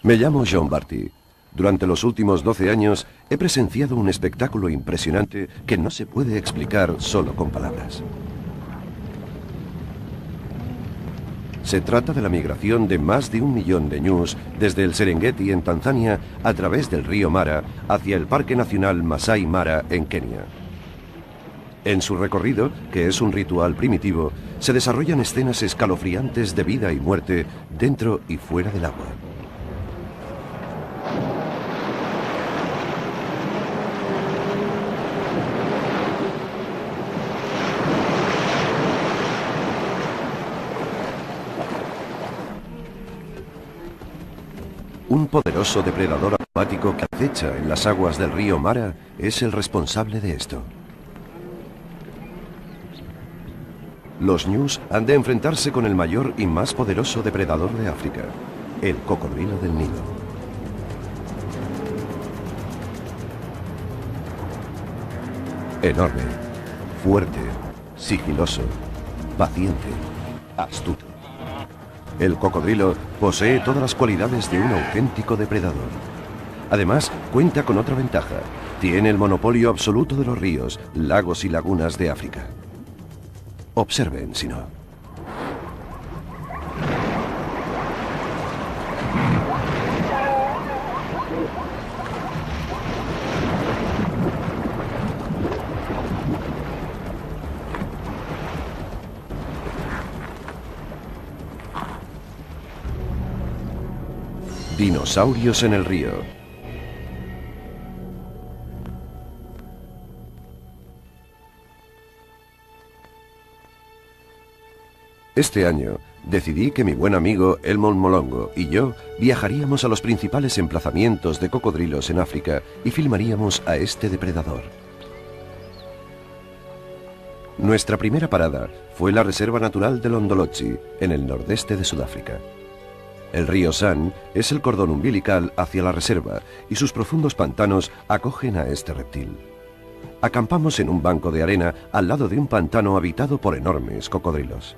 Me llamo John Barty. Durante los últimos 12 años he presenciado un espectáculo impresionante que no se puede explicar solo con palabras. Se trata de la migración de más de 1 millón de ñus desde el Serengeti en Tanzania a través del río Mara hacia el Parque Nacional Masai Mara en Kenia. En su recorrido, que es un ritual primitivo, se desarrollan escenas escalofriantes de vida y muerte dentro y fuera del agua. Un poderoso depredador acuático que acecha en las aguas del río Mara es el responsable de esto. Los ñus han de enfrentarse con el mayor y más poderoso depredador de África, el cocodrilo del Nilo. Enorme, fuerte, sigiloso, paciente, astuto. El cocodrilo posee todas las cualidades de un auténtico depredador. Además, cuenta con otra ventaja. Tiene el monopolio absoluto de los ríos, lagos y lagunas de África. Observen, si no. Dinosaurios en el río. Este año decidí que mi buen amigo Elmon Molongo y yo viajaríamos a los principales emplazamientos de cocodrilos en África y filmaríamos a este depredador. Nuestra primera parada fue la Reserva Natural de Londolozi, en el nordeste de Sudáfrica. El río San es el cordón umbilical hacia la reserva y sus profundos pantanos acogen a este reptil. Acampamos en un banco de arena al lado de un pantano habitado por enormes cocodrilos.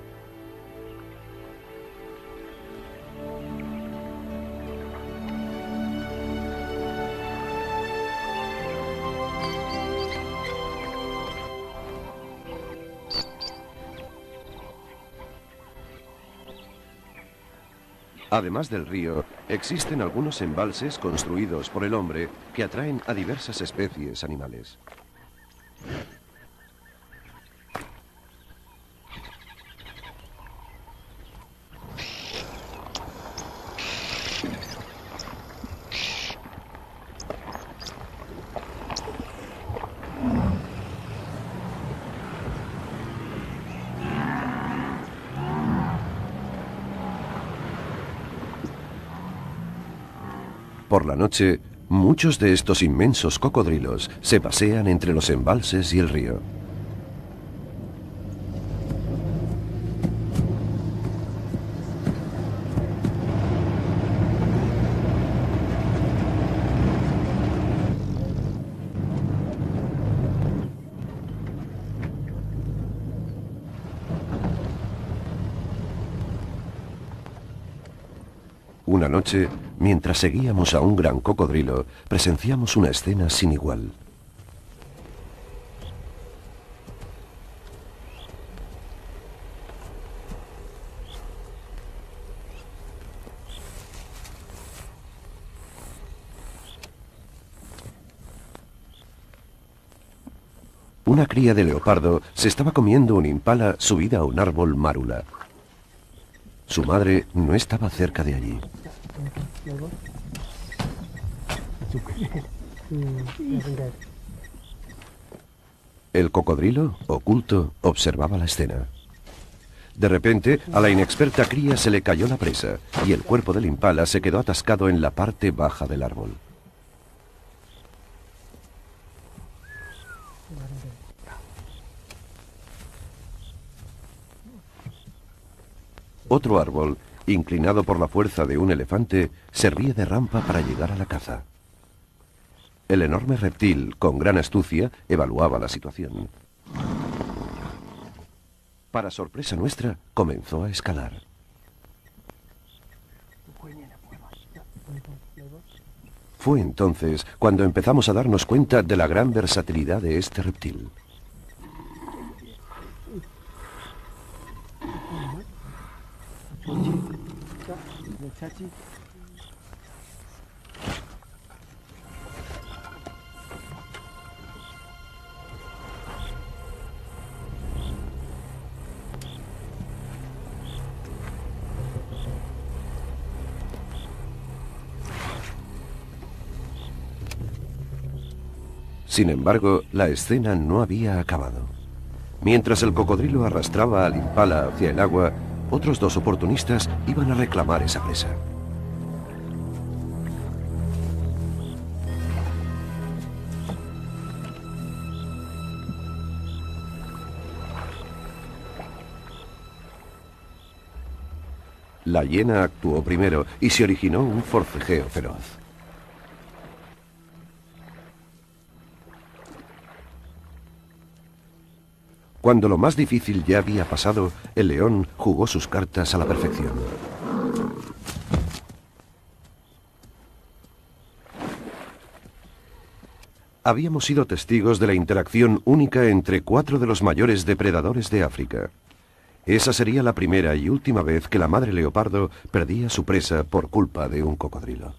Además del río, existen algunos embalses construidos por el hombre que atraen a diversas especies animales. Por la noche, muchos de estos inmensos cocodrilos se pasean entre los embalses y el río. Una noche, mientras seguíamos a un gran cocodrilo, presenciamos una escena sin igual. Una cría de leopardo se estaba comiendo un impala subida a un árbol márula. Su madre no estaba cerca de allí. El cocodrilo, oculto, observaba la escena. De repente, a la inexperta cría se le cayó la presa y el cuerpo del impala se quedó atascado en la parte baja del árbol. Otro árbol, inclinado por la fuerza de un elefante, servía de rampa para llegar a la caza. El enorme reptil, con gran astucia, evaluaba la situación. Para sorpresa nuestra, comenzó a escalar. Fue entonces cuando empezamos a darnos cuenta de la gran versatilidad de este reptil. Sin embargo, la escena no había acabado. Mientras el cocodrilo arrastraba al impala hacia el agua, otros dos oportunistas iban a reclamar esa presa. La hiena actuó primero y se originó un forcejeo feroz. Cuando lo más difícil ya había pasado, el león jugó sus cartas a la perfección. Habíamos sido testigos de la interacción única entre 4 de los mayores depredadores de África. Esa sería la primera y última vez que la madre leopardo perdía su presa por culpa de un cocodrilo.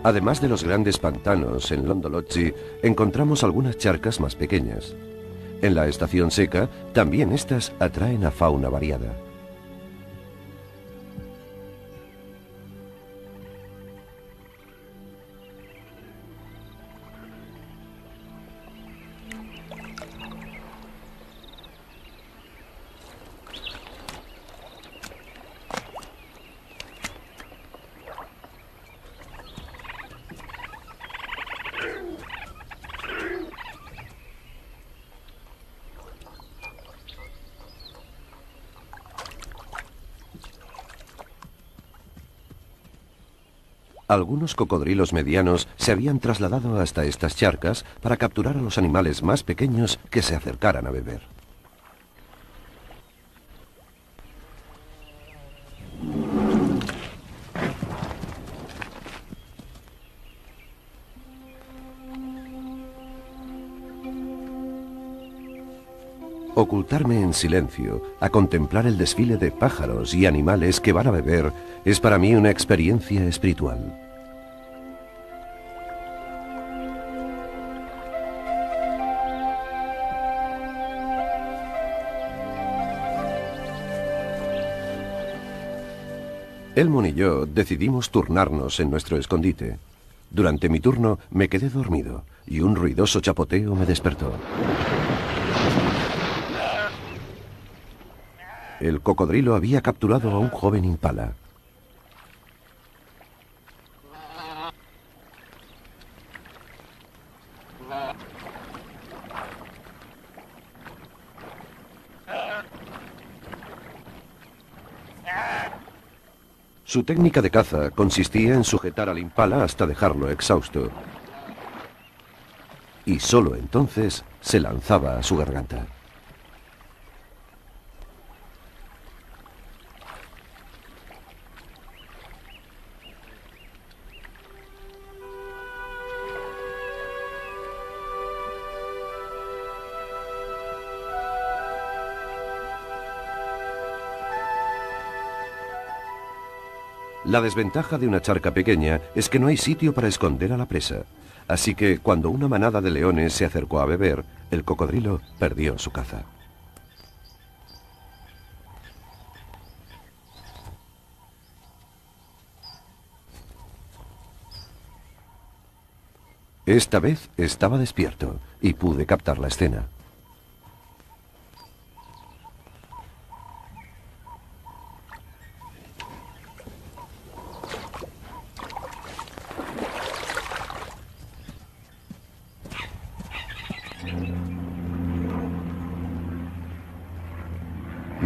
Además de los grandes pantanos en Londolozi, encontramos algunas charcas más pequeñas. En la estación seca, también estas atraen a fauna variada. Algunos cocodrilos medianos se habían trasladado hasta estas charcas para capturar a los animales más pequeños que se acercaran a beber. Ocultarme en silencio, a contemplar el desfile de pájaros y animales que van a beber, es para mí una experiencia espiritual. Elmon y yo decidimos turnarnos en nuestro escondite. Durante mi turno me quedé dormido y un ruidoso chapoteo me despertó. El cocodrilo había capturado a un joven impala. Su técnica de caza consistía en sujetar al impala hasta dejarlo exhausto. Y solo entonces se lanzaba a su garganta. La desventaja de una charca pequeña es que no hay sitio para esconder a la presa. Así que cuando una manada de leones se acercó a beber, el cocodrilo perdió su caza. Esta vez estaba despierto y pude captar la escena.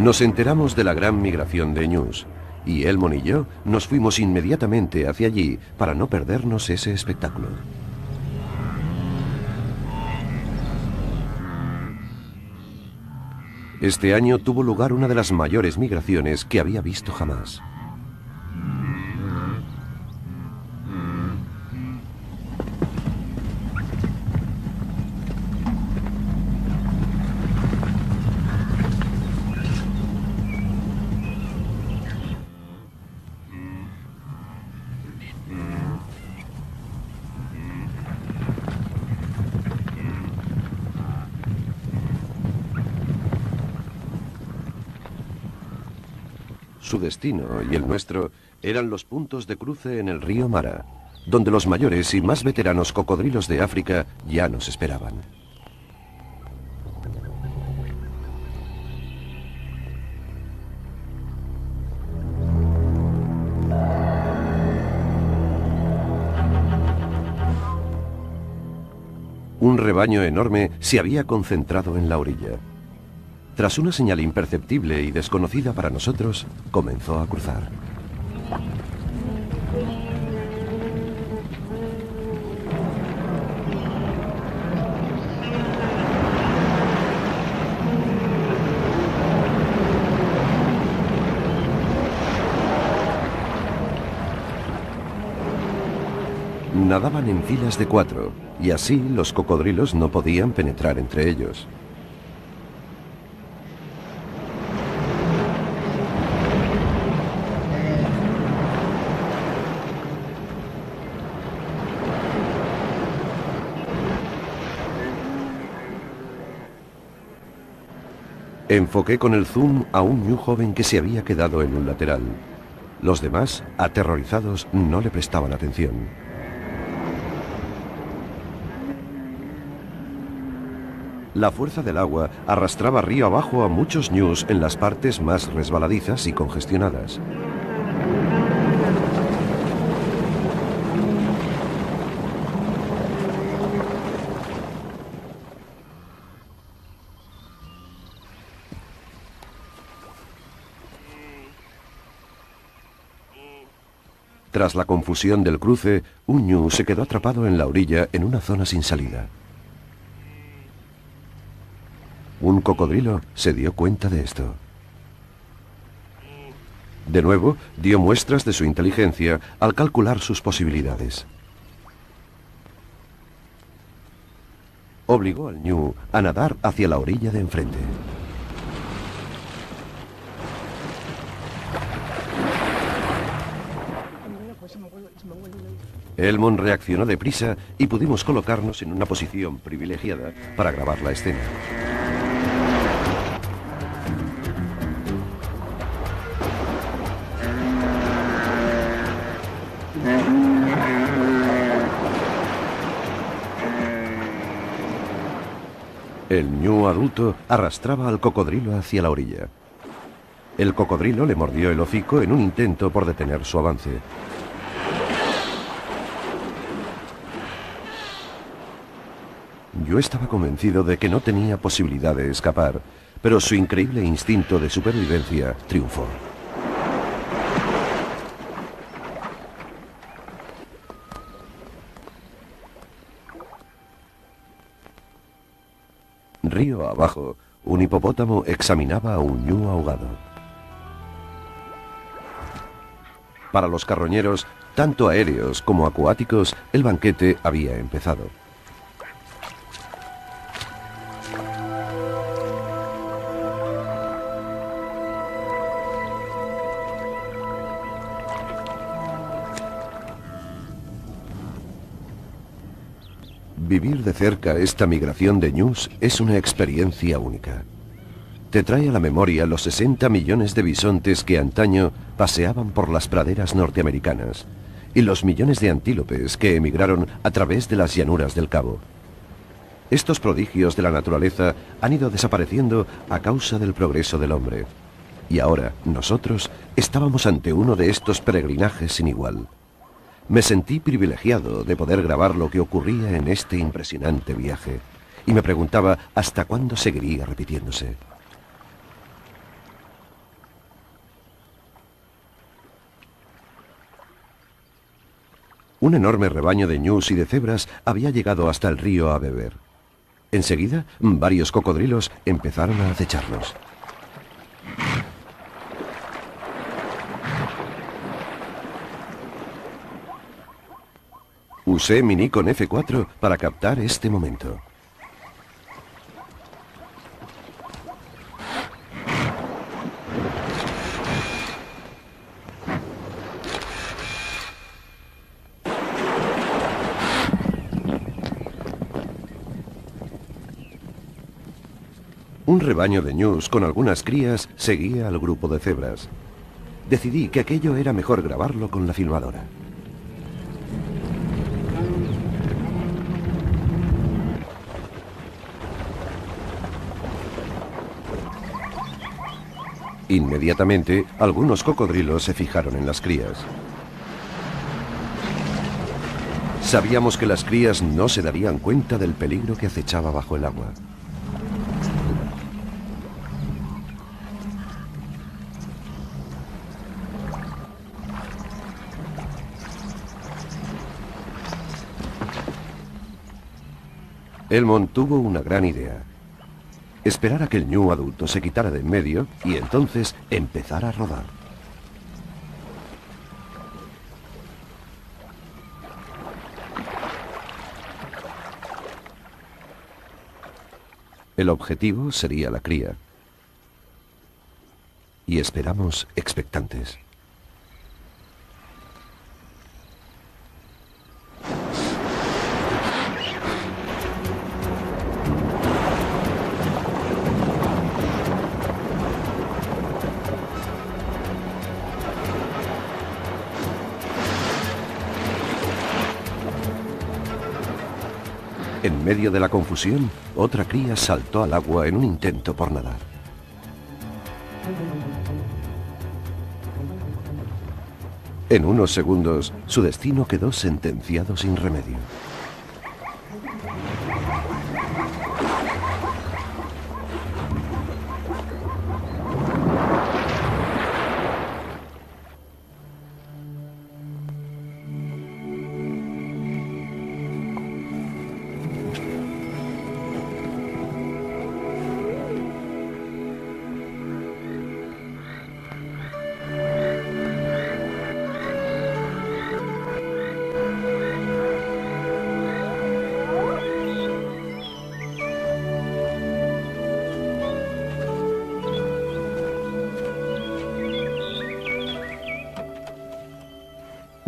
Nos enteramos de la gran migración de ñus, y Elmon y yo nos fuimos inmediatamente hacia allí para no perdernos ese espectáculo. Este año tuvo lugar una de las mayores migraciones que había visto jamás. Su destino y el nuestro eran los puntos de cruce en el río Mara, donde los mayores y más veteranos cocodrilos de África ya nos esperaban. Un rebaño enorme se había concentrado en la orilla. Tras una señal imperceptible y desconocida para nosotros, comenzó a cruzar. Nadaban en filas de 4, y así los cocodrilos no podían penetrar entre ellos. Enfoqué con el zoom a un ñu joven que se había quedado en un lateral. Los demás, aterrorizados, no le prestaban atención. La fuerza del agua arrastraba río abajo a muchos ñus en las partes más resbaladizas y congestionadas. Tras la confusión del cruce, un ñu se quedó atrapado en la orilla en una zona sin salida. Un cocodrilo se dio cuenta de esto. De nuevo, dio muestras de su inteligencia al calcular sus posibilidades. Obligó al ñu a nadar hacia la orilla de enfrente. Elmond reaccionó deprisa y pudimos colocarnos en una posición privilegiada para grabar la escena. El ñu adulto arrastraba al cocodrilo hacia la orilla. El cocodrilo le mordió el hocico en un intento por detener su avance. Yo estaba convencido de que no tenía posibilidad de escapar, pero su increíble instinto de supervivencia triunfó. Río abajo, un hipopótamo examinaba a un ñu ahogado. Para los carroñeros, tanto aéreos como acuáticos, el banquete había empezado. Vivir de cerca esta migración de ñus es una experiencia única. Te trae a la memoria los 60 millones de bisontes que antaño paseaban por las praderas norteamericanas y los millones de antílopes que emigraron a través de las llanuras del Cabo. Estos prodigios de la naturaleza han ido desapareciendo a causa del progreso del hombre. Y ahora, nosotros estábamos ante uno de estos peregrinajes sin igual. Me sentí privilegiado de poder grabar lo que ocurría en este impresionante viaje, y me preguntaba hasta cuándo seguiría repitiéndose. Un enorme rebaño de ñus y de cebras había llegado hasta el río a beber. Enseguida, varios cocodrilos empezaron a acecharnos. Usé mi Nikon F4 para captar este momento. Un rebaño de ñus con algunas crías seguía al grupo de cebras. Decidí que aquello era mejor grabarlo con la filmadora. Inmediatamente, algunos cocodrilos se fijaron en las crías. Sabíamos que las crías no se darían cuenta del peligro que acechaba bajo el agua. Elmond tuvo una gran idea. Esperar a que el ñu adulto se quitara de en medio y entonces empezar a rodar. El objetivo sería la cría. Y esperamos expectantes. En medio de la confusión, otra cría saltó al agua en un intento por nadar. En unos segundos, su destino quedó sentenciado sin remedio.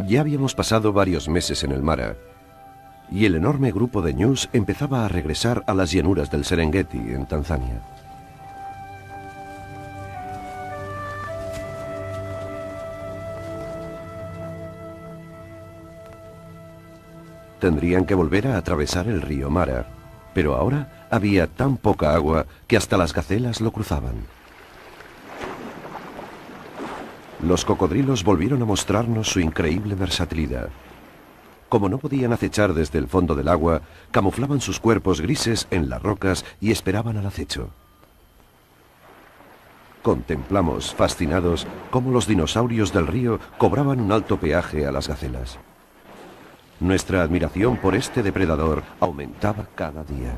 Ya habíamos pasado varios meses en el Mara, y el enorme grupo de ñus empezaba a regresar a las llanuras del Serengeti, en Tanzania. Tendrían que volver a atravesar el río Mara, pero ahora había tan poca agua que hasta las gacelas lo cruzaban. Los cocodrilos volvieron a mostrarnos su increíble versatilidad. Como no podían acechar desde el fondo del agua, camuflaban sus cuerpos grises en las rocas y esperaban al acecho. Contemplamos, fascinados, cómo los dinosaurios del río cobraban un alto peaje a las gacelas. Nuestra admiración por este depredador aumentaba cada día.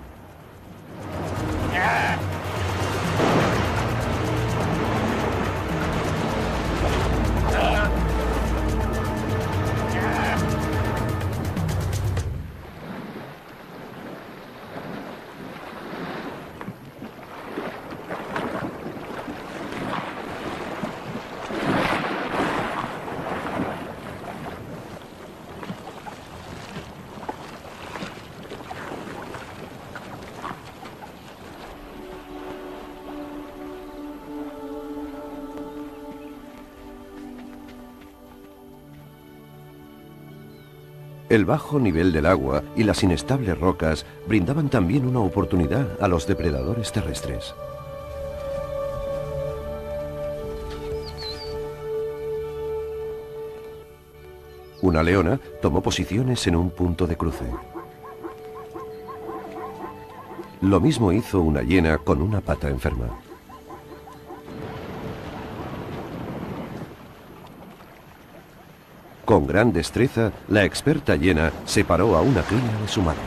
El bajo nivel del agua y las inestables rocas brindaban también una oportunidad a los depredadores terrestres. Una leona tomó posiciones en un punto de cruce. Lo mismo hizo una hiena con una pata enferma. Con gran destreza, la experta hiena separó a una cría de su madre.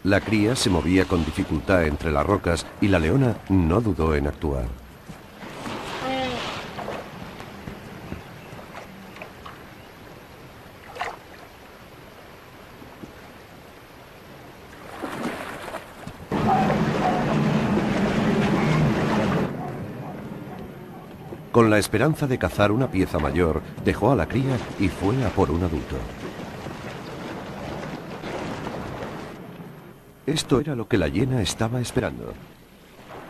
La cría se movía con dificultad entre las rocas y la leona no dudó en actuar. Con la esperanza de cazar una pieza mayor, dejó a la cría y fue a por un adulto. Esto era lo que la hiena estaba esperando.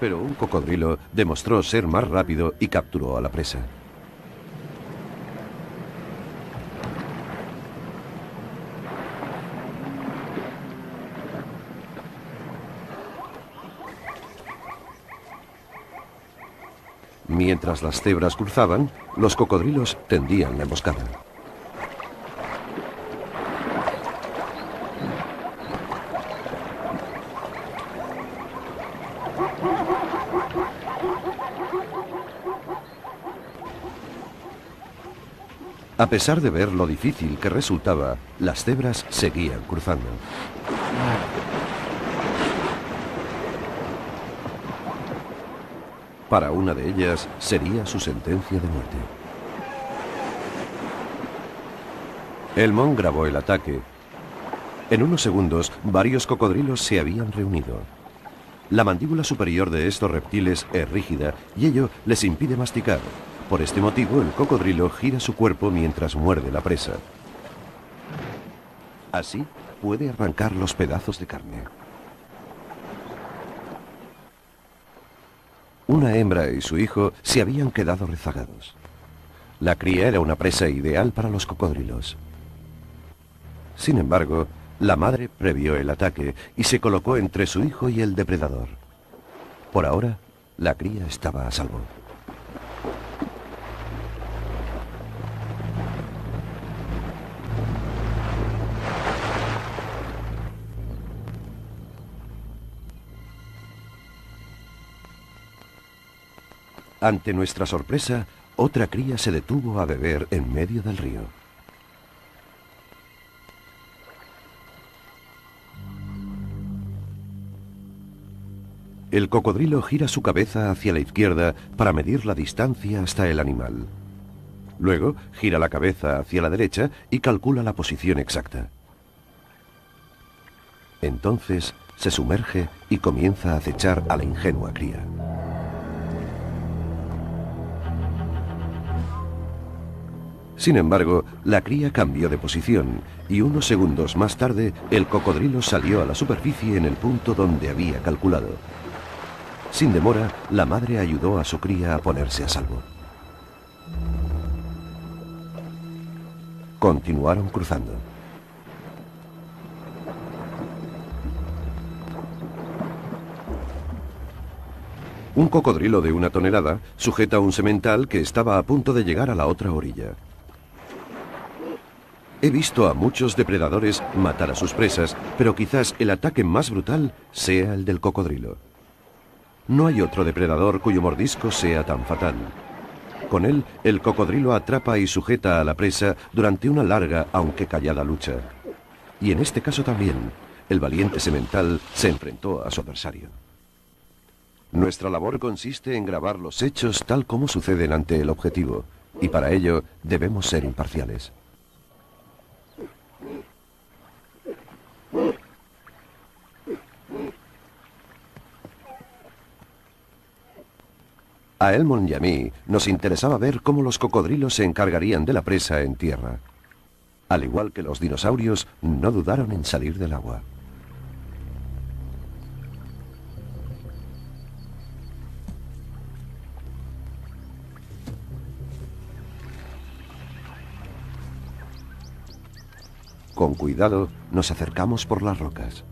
Pero un cocodrilo demostró ser más rápido y capturó a la presa. Mientras las cebras cruzaban, los cocodrilos tendían la emboscada. A pesar de ver lo difícil que resultaba, las cebras seguían cruzando. Para una de ellas sería su sentencia de muerte. Elmond grabó el ataque. En unos segundos, varios cocodrilos se habían reunido. La mandíbula superior de estos reptiles es rígida y ello les impide masticar. Por este motivo, el cocodrilo gira su cuerpo mientras muerde la presa. Así, puede arrancar los pedazos de carne. Una hembra y su hijo se habían quedado rezagados. La cría era una presa ideal para los cocodrilos. Sin embargo, la madre previó el ataque y se colocó entre su hijo y el depredador. Por ahora, la cría estaba a salvo. Ante nuestra sorpresa, otra cría se detuvo a beber en medio del río. El cocodrilo gira su cabeza hacia la izquierda para medir la distancia hasta el animal. Luego, gira la cabeza hacia la derecha y calcula la posición exacta. Entonces, se sumerge y comienza a acechar a la ingenua cría. Sin embargo, la cría cambió de posición y unos segundos más tarde el cocodrilo salió a la superficie en el punto donde había calculado. Sin demora, la madre ayudó a su cría a ponerse a salvo. Continuaron cruzando. Un cocodrilo de 1 tonelada sujeta un semental que estaba a punto de llegar a la otra orilla. He visto a muchos depredadores matar a sus presas, pero quizás el ataque más brutal sea el del cocodrilo. No hay otro depredador cuyo mordisco sea tan fatal. Con él, el cocodrilo atrapa y sujeta a la presa durante una larga, aunque callada lucha. Y en este caso también, el valiente semental se enfrentó a su adversario. Nuestra labor consiste en grabar los hechos tal como suceden ante el objetivo, y para ello debemos ser imparciales. A Elmond y a mí nos interesaba ver cómo los cocodrilos se encargarían de la presa en tierra. Al igual que los dinosaurios, no dudaron en salir del agua. Con cuidado, nos acercamos por las rocas.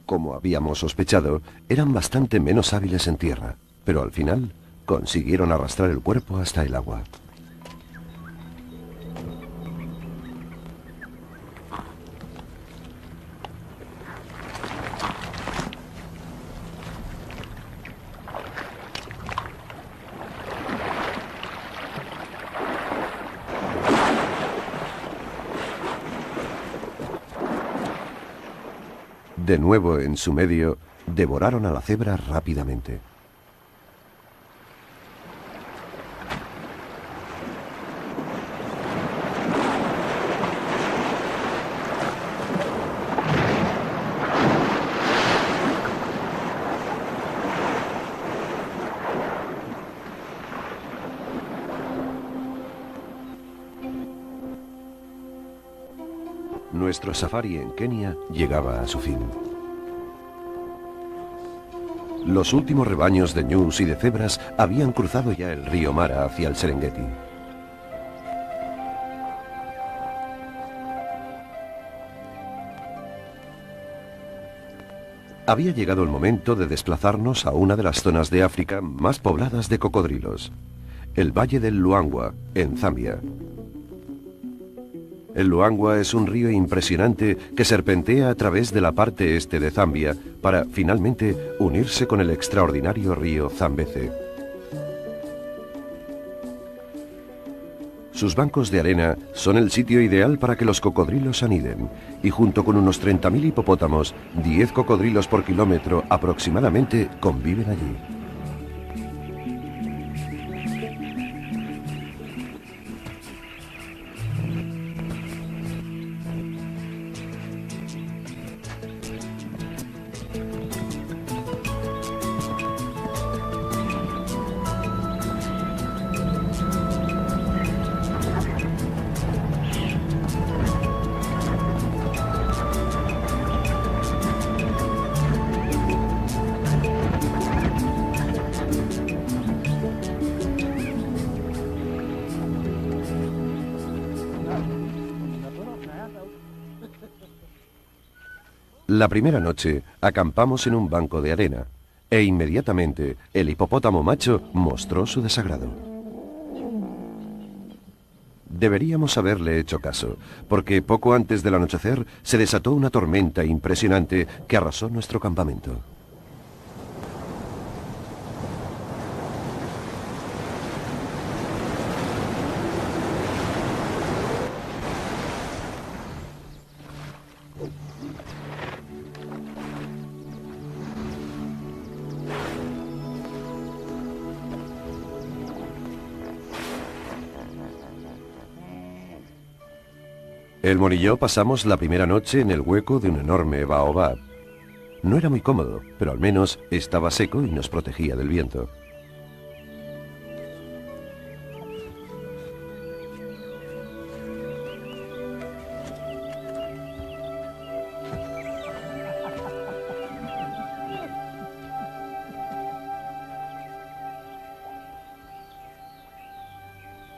Como habíamos sospechado, eran bastante menos hábiles en tierra, pero al final consiguieron arrastrar el cuerpo hasta el agua. De nuevo en su medio, devoraron a la cebra rápidamente. Nuestro safari en Kenia llegaba a su fin. Los últimos rebaños de ñus y de cebras habían cruzado ya el río Mara hacia el Serengeti. Había llegado el momento de desplazarnos a una de las zonas de África más pobladas de cocodrilos, el Valle del Luangwa, en Zambia. El Luangwa es un río impresionante que serpentea a través de la parte este de Zambia para, finalmente, unirse con el extraordinario río Zambeze. Sus bancos de arena son el sitio ideal para que los cocodrilos aniden, y junto con unos 30.000 hipopótamos, 10 cocodrilos por kilómetro aproximadamente conviven allí. La primera noche acampamos en un banco de arena e inmediatamente el hipopótamo macho mostró su desagrado. Deberíamos haberle hecho caso, porque poco antes del anochecer se desató una tormenta impresionante que arrasó nuestro campamento. El Mon y yo pasamos la primera noche en el hueco de un enorme baobab. No era muy cómodo, pero al menos estaba seco y nos protegía del viento.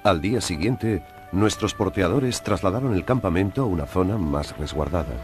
Al día siguiente, nuestros porteadores trasladaron el campamento a una zona más resguardada.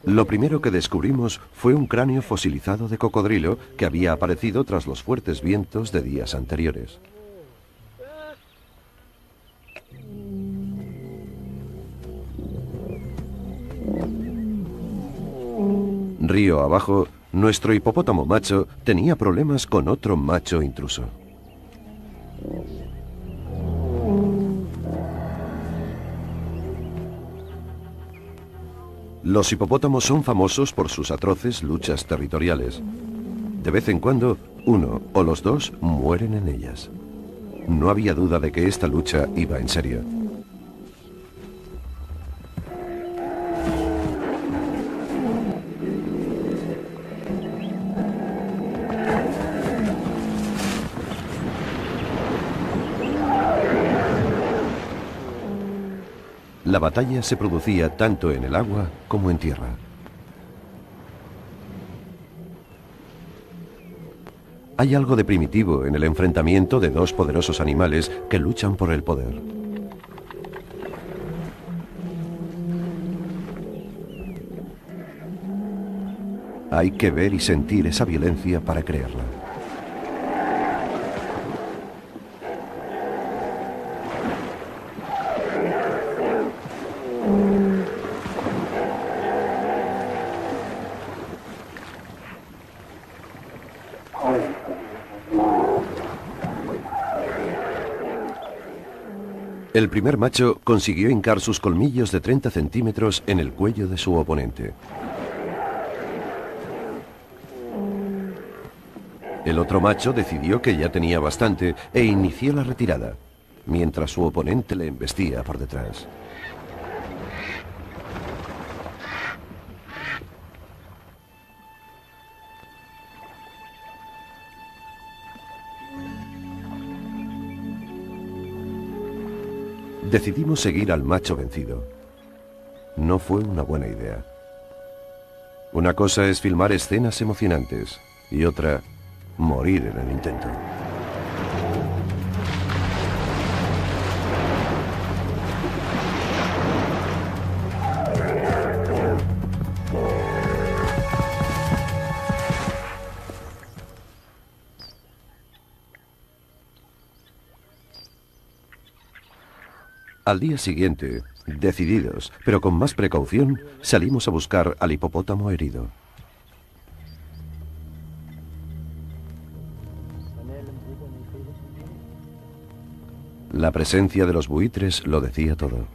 Lo primero que descubrimos fue un cráneo fosilizado de cocodrilo que había aparecido tras los fuertes vientos de días anteriores. Río abajo, nuestro hipopótamo macho tenía problemas con otro macho intruso. Los hipopótamos son famosos por sus atroces luchas territoriales. De vez en cuando, uno o los dos mueren en ellas. No había duda de que esta lucha iba en serio. La batalla se producía tanto en el agua como en tierra. Hay algo de primitivo en el enfrentamiento de dos poderosos animales que luchan por el poder. Hay que ver y sentir esa violencia para creerla. El primer macho consiguió hincar sus colmillos de 30 centímetros en el cuello de su oponente. El otro macho decidió que ya tenía bastante e inició la retirada, mientras su oponente le embestía por detrás. Decidimos seguir al macho vencido. No fue una buena idea. Una cosa es filmar escenas emocionantes y otra, morir en el intento. Al día siguiente, decididos, pero con más precaución, salimos a buscar al hipopótamo herido. La presencia de los buitres lo decía todo.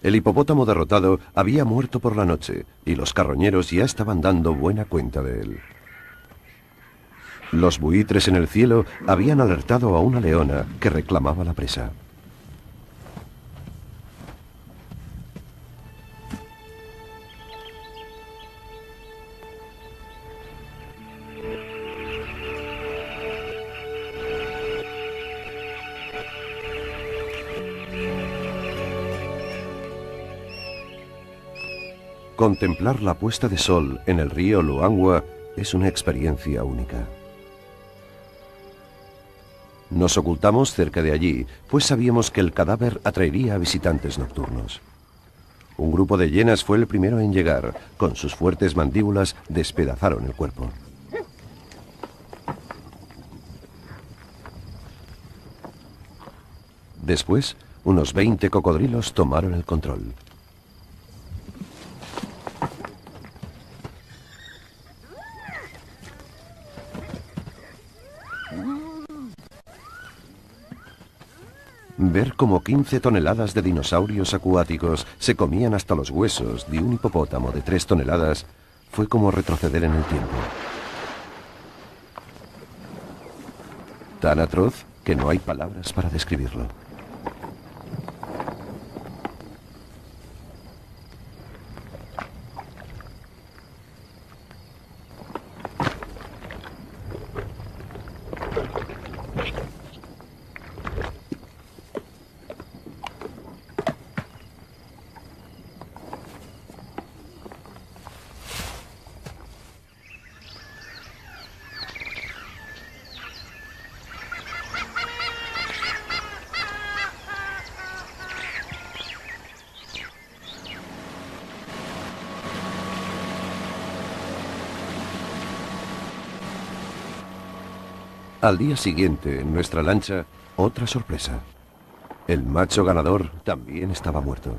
El hipopótamo derrotado había muerto por la noche y los carroñeros ya estaban dando buena cuenta de él. Los buitres en el cielo habían alertado a una leona que reclamaba la presa. Contemplar la puesta de sol en el río Luangwa es una experiencia única. Nos ocultamos cerca de allí, pues sabíamos que el cadáver atraería a visitantes nocturnos. Un grupo de hienas fue el primero en llegar. Con sus fuertes mandíbulas despedazaron el cuerpo. Después, unos 20 cocodrilos tomaron el control. Ver cómo 15 toneladas de dinosaurios acuáticos se comían hasta los huesos de un hipopótamo de 3 toneladas fue como retroceder en el tiempo. Tan atroz que no hay palabras para describirlo. Al día siguiente, en nuestra lancha, otra sorpresa. El macho ganador también estaba muerto.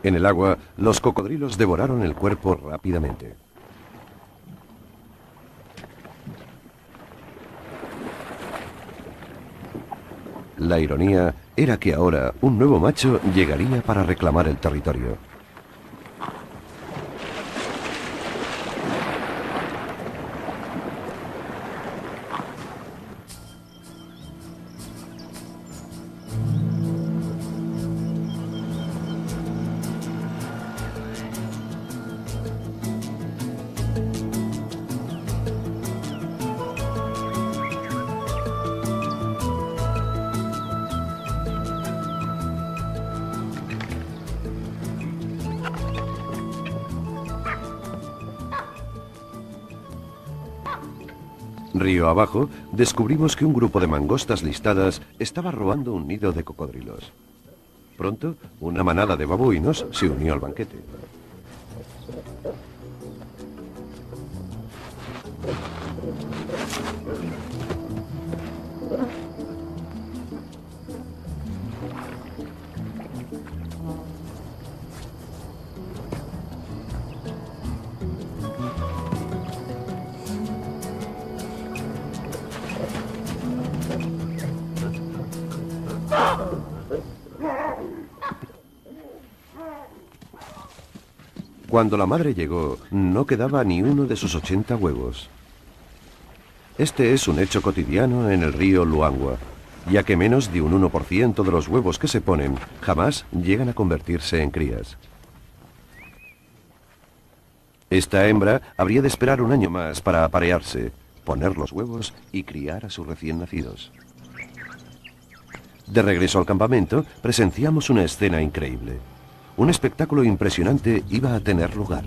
En el agua, los cocodrilos devoraron el cuerpo rápidamente. La ironía era que ahora un nuevo macho llegaría para reclamar el territorio. Río abajo, descubrimos que un grupo de mangostas listadas estaba robando un nido de cocodrilos. Pronto, una manada de babuinos se unió al banquete. Cuando la madre llegó, no quedaba ni uno de sus 80 huevos. Este es un hecho cotidiano en el río Luangwa, ya que menos de un 1% de los huevos que se ponen jamás llegan a convertirse en crías. Esta hembra habría de esperar un año más para aparearse, poner los huevos y criar a sus recién nacidos. De regreso al campamento, presenciamos una escena increíble. Un espectáculo impresionante iba a tener lugar.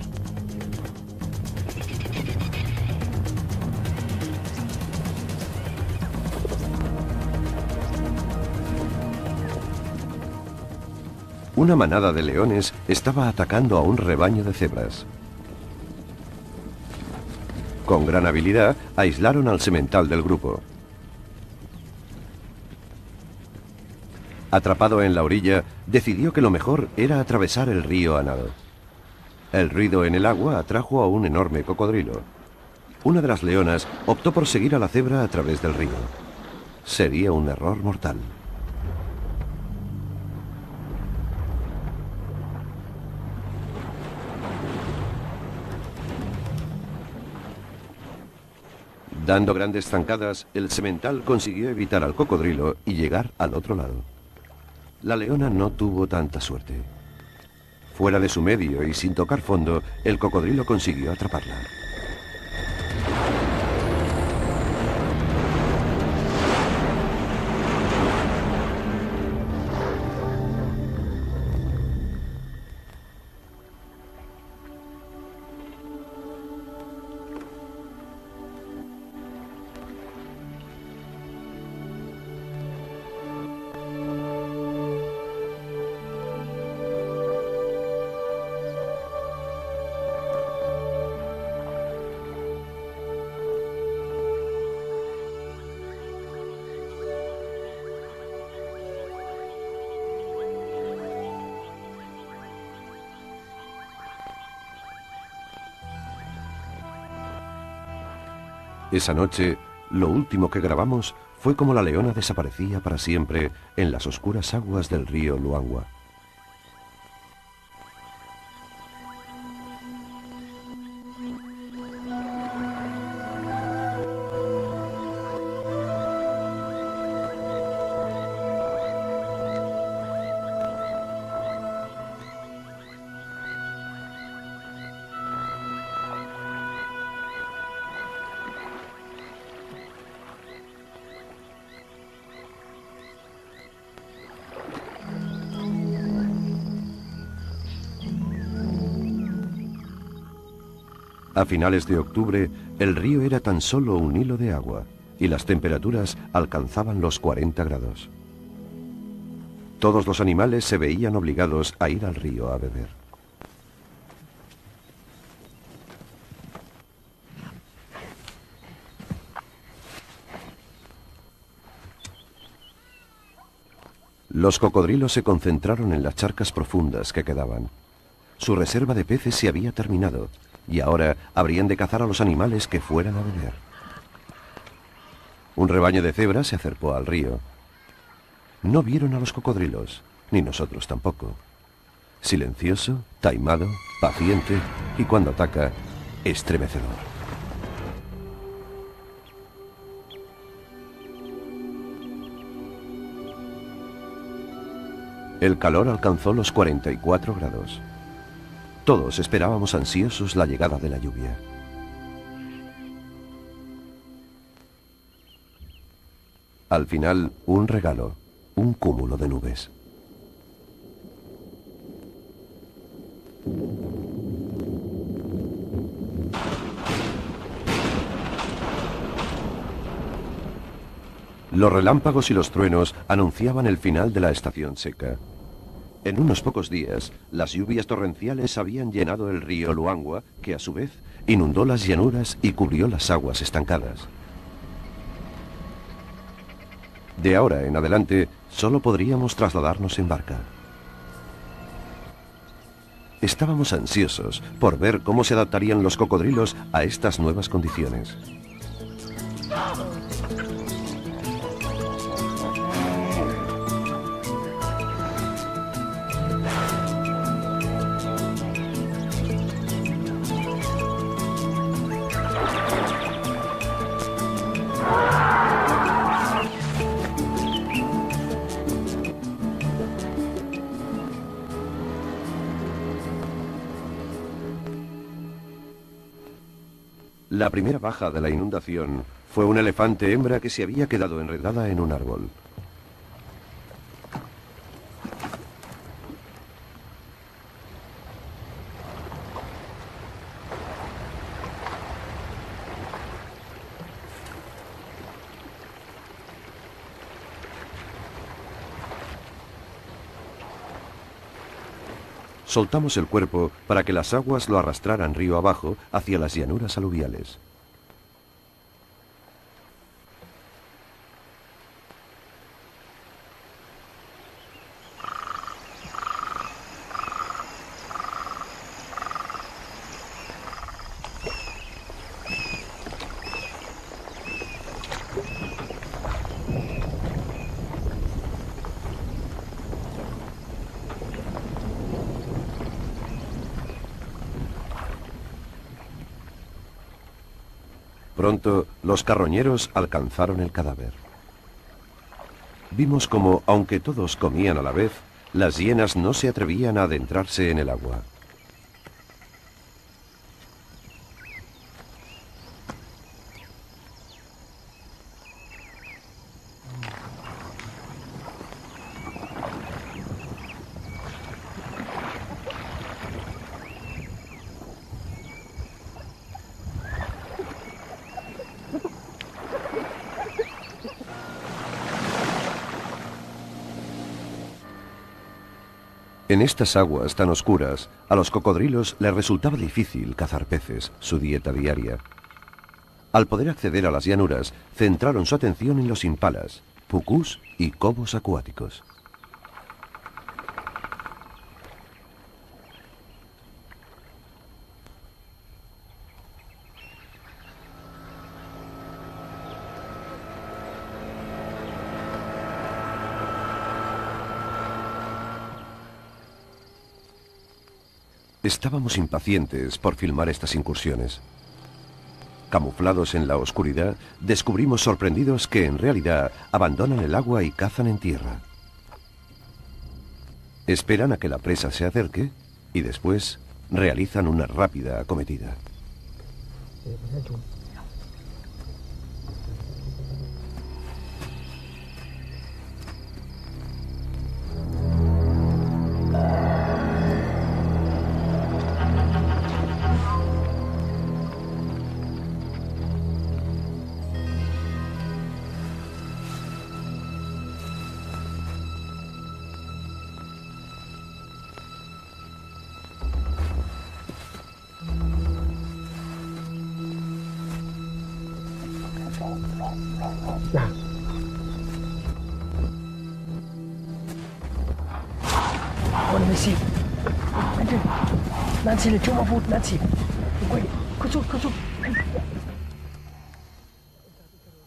Una manada de leones estaba atacando a un rebaño de cebras. Con gran habilidad, aislaron al semental del grupo. Atrapado en la orilla, decidió que lo mejor era atravesar el río a nado. El ruido en el agua atrajo a un enorme cocodrilo. Una de las leonas optó por seguir a la cebra a través del río. Sería un error mortal. Dando grandes zancadas, el semental consiguió evitar al cocodrilo y llegar al otro lado. La leona no tuvo tanta suerte. Fuera de su medio y sin tocar fondo, el cocodrilo consiguió atraparla. Esa noche, lo último que grabamos fue como la leona desaparecía para siempre en las oscuras aguas del río Luangwa. A finales de octubre, el río era tan solo un hilo de agua y las temperaturas alcanzaban los 40 grados. Todos los animales se veían obligados a ir al río a beber. Los cocodrilos se concentraron en las charcas profundas que quedaban. Su reserva de peces se había terminado y ahora habrían de cazar a los animales que fueran a beber. Un rebaño de cebras se acercó al río. No vieron a los cocodrilos, ni nosotros tampoco. Silencioso, taimado, paciente y cuando ataca, estremecedor. El calor alcanzó los 44 grados. Todos esperábamos ansiosos la llegada de la lluvia. Al final, un regalo, un cúmulo de nubes. Los relámpagos y los truenos anunciaban el final de la estación seca. En unos pocos días, las lluvias torrenciales habían llenado el río Luangwa, que a su vez inundó las llanuras y cubrió las aguas estancadas. De ahora en adelante, solo podríamos trasladarnos en barca. Estábamos ansiosos por ver cómo se adaptarían los cocodrilos a estas nuevas condiciones. La primera baja de la inundación fue un elefante hembra que se había quedado enredada en un árbol. Soltamos el cuerpo para que las aguas lo arrastraran río abajo hacia las llanuras aluviales. Pronto, los carroñeros alcanzaron el cadáver. Vimos como, aunque todos comían a la vez, las hienas no se atrevían a adentrarse en el agua. En estas aguas tan oscuras, a los cocodrilos les resultaba difícil cazar peces, su dieta diaria. Al poder acceder a las llanuras, centraron su atención en los impalas, pucús y cobos acuáticos. Estábamos impacientes por filmar estas incursiones. Camuflados en la oscuridad, descubrimos sorprendidos que en realidad abandonan el agua y cazan en tierra. Esperan a que la presa se acerque y después realizan una rápida acometida.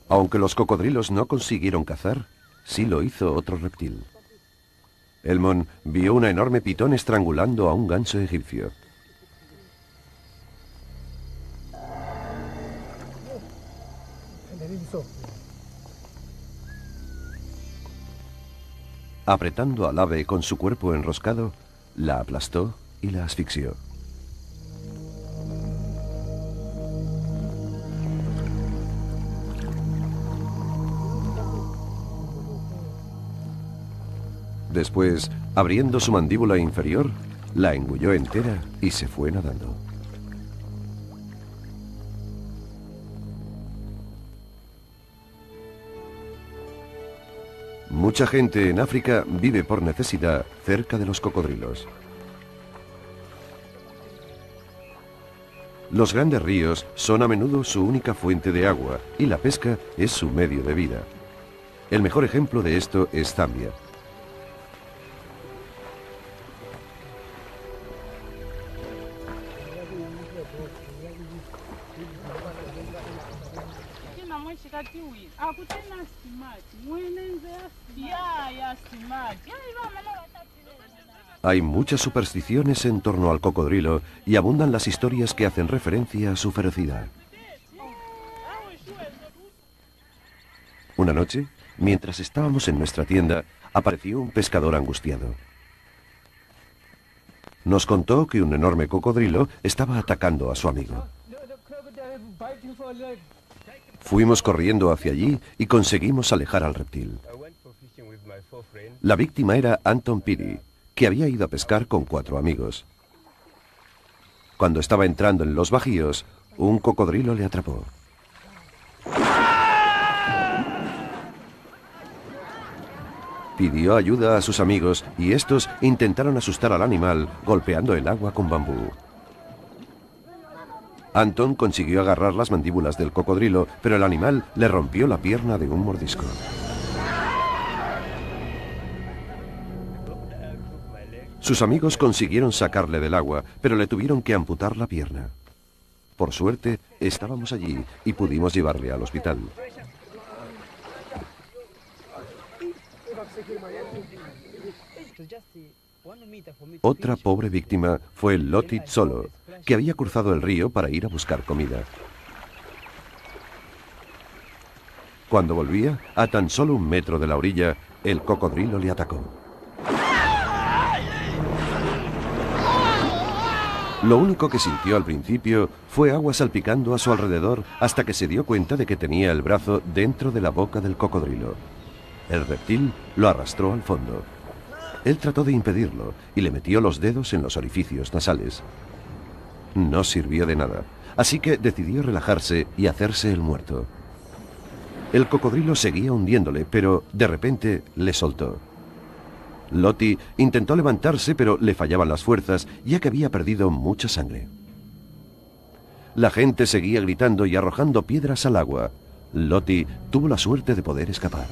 Aunque los cocodrilos no consiguieron cazar, sí lo hizo otro reptil. Elmon vio una enorme pitón estrangulando a un ganso egipcio. Apretando al ave con su cuerpo enroscado, la aplastó y la asfixió. Después, abriendo su mandíbula inferior, la engulló entera y se fue nadando. Mucha gente en África vive por necesidad cerca de los cocodrilos. Los grandes ríos son a menudo su única fuente de agua y la pesca es su medio de vida. El mejor ejemplo de esto es Zambia. Hay muchas supersticiones en torno al cocodrilo y abundan las historias que hacen referencia a su ferocidad. Una noche, mientras estábamos en nuestra tienda, apareció un pescador angustiado. Nos contó que un enorme cocodrilo estaba atacando a su amigo. Fuimos corriendo hacia allí y conseguimos alejar al reptil. La víctima era Anton Piri, que había ido a pescar con 4 amigos. Cuando estaba entrando en los bajíos, un cocodrilo le atrapó. Pidió ayuda a sus amigos y estos intentaron asustar al animal golpeando el agua con bambú. Anton consiguió agarrar las mandíbulas del cocodrilo, pero el animal le rompió la pierna de un mordisco. Sus amigos consiguieron sacarle del agua, pero le tuvieron que amputar la pierna. Por suerte, estábamos allí y pudimos llevarle al hospital. Otra pobre víctima fue Loti Tsolo, que había cruzado el río para ir a buscar comida. Cuando volvía, a tan solo 1 metro de la orilla, el cocodrilo le atacó. Lo único que sintió al principio fue agua salpicando a su alrededor hasta que se dio cuenta de que tenía el brazo dentro de la boca del cocodrilo. El reptil lo arrastró al fondo. Él trató de impedirlo y le metió los dedos en los orificios nasales. No sirvió de nada, así que decidió relajarse y hacerse el muerto. El cocodrilo seguía hundiéndole, pero de repente le soltó. Loti intentó levantarse, pero le fallaban las fuerzas, ya que había perdido mucha sangre. La gente seguía gritando y arrojando piedras al agua. Loti tuvo la suerte de poder escapar.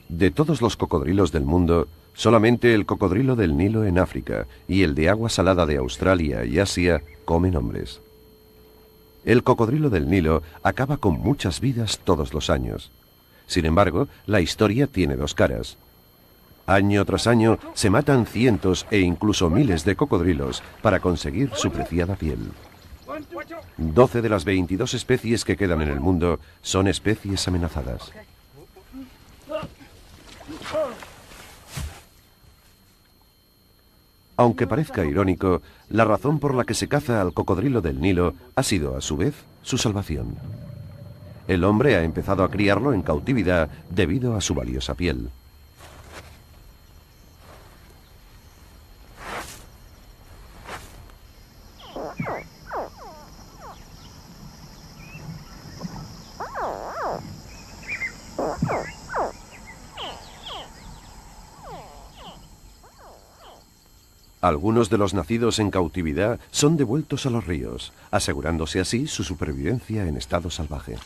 De todos los cocodrilos del mundo, solamente el cocodrilo del Nilo en África y el de agua salada de Australia y Asia comen hombres. El cocodrilo del Nilo acaba con muchas vidas todos los años. Sin embargo, la historia tiene 2 caras. Año tras año se matan cientos e incluso miles de cocodrilos para conseguir su preciada piel. 12 de las 22 especies que quedan en el mundo son especies amenazadas. Aunque parezca irónico, la razón por la que se caza al cocodrilo del Nilo ha sido, a su vez, su salvación. El hombre ha empezado a criarlo en cautividad debido a su valiosa piel. Algunos de los nacidos en cautividad son devueltos a los ríos, asegurándose así su supervivencia en estado salvaje.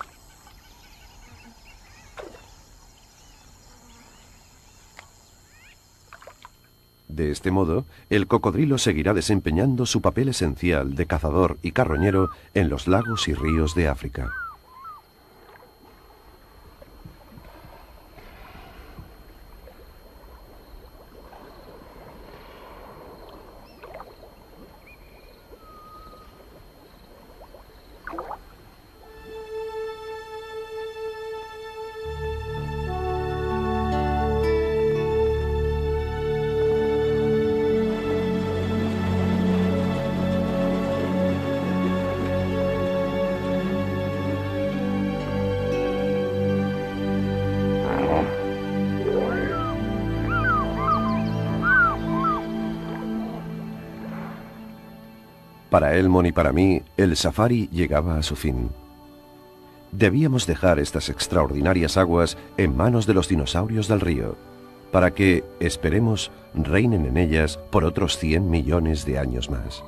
De este modo, el cocodrilo seguirá desempeñando su papel esencial de cazador y carroñero en los lagos y ríos de África. Para Elmond y para mí, el safari llegaba a su fin. Debíamos dejar estas extraordinarias aguas en manos de los dinosaurios del río, para que, esperemos, reinen en ellas por otros 100 millones de años más.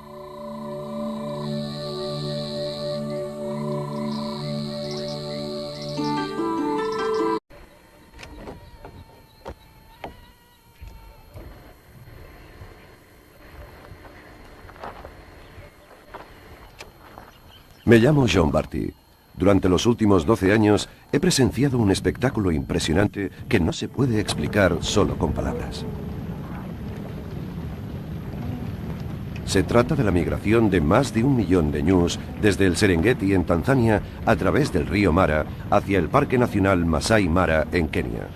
Me llamo John Barty. Durante los últimos 12 años he presenciado un espectáculo impresionante que no se puede explicar solo con palabras. Se trata de la migración de más de 1 millón de ñus desde el Serengeti en Tanzania a través del río Mara hacia el Parque Nacional Masai Mara en Kenia.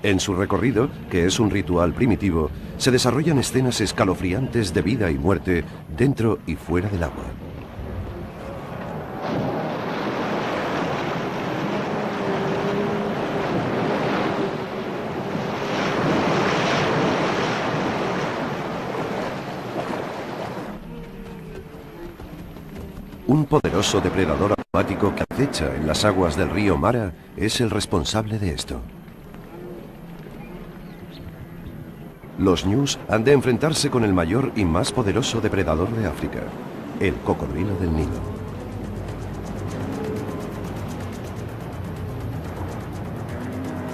En su recorrido, que es un ritual primitivo, se desarrollan escenas escalofriantes de vida y muerte dentro y fuera del agua. Un poderoso depredador acuático que acecha en las aguas del río Mara es el responsable de esto. Los ñus han de enfrentarse con el mayor y más poderoso depredador de África, el cocodrilo del Nilo.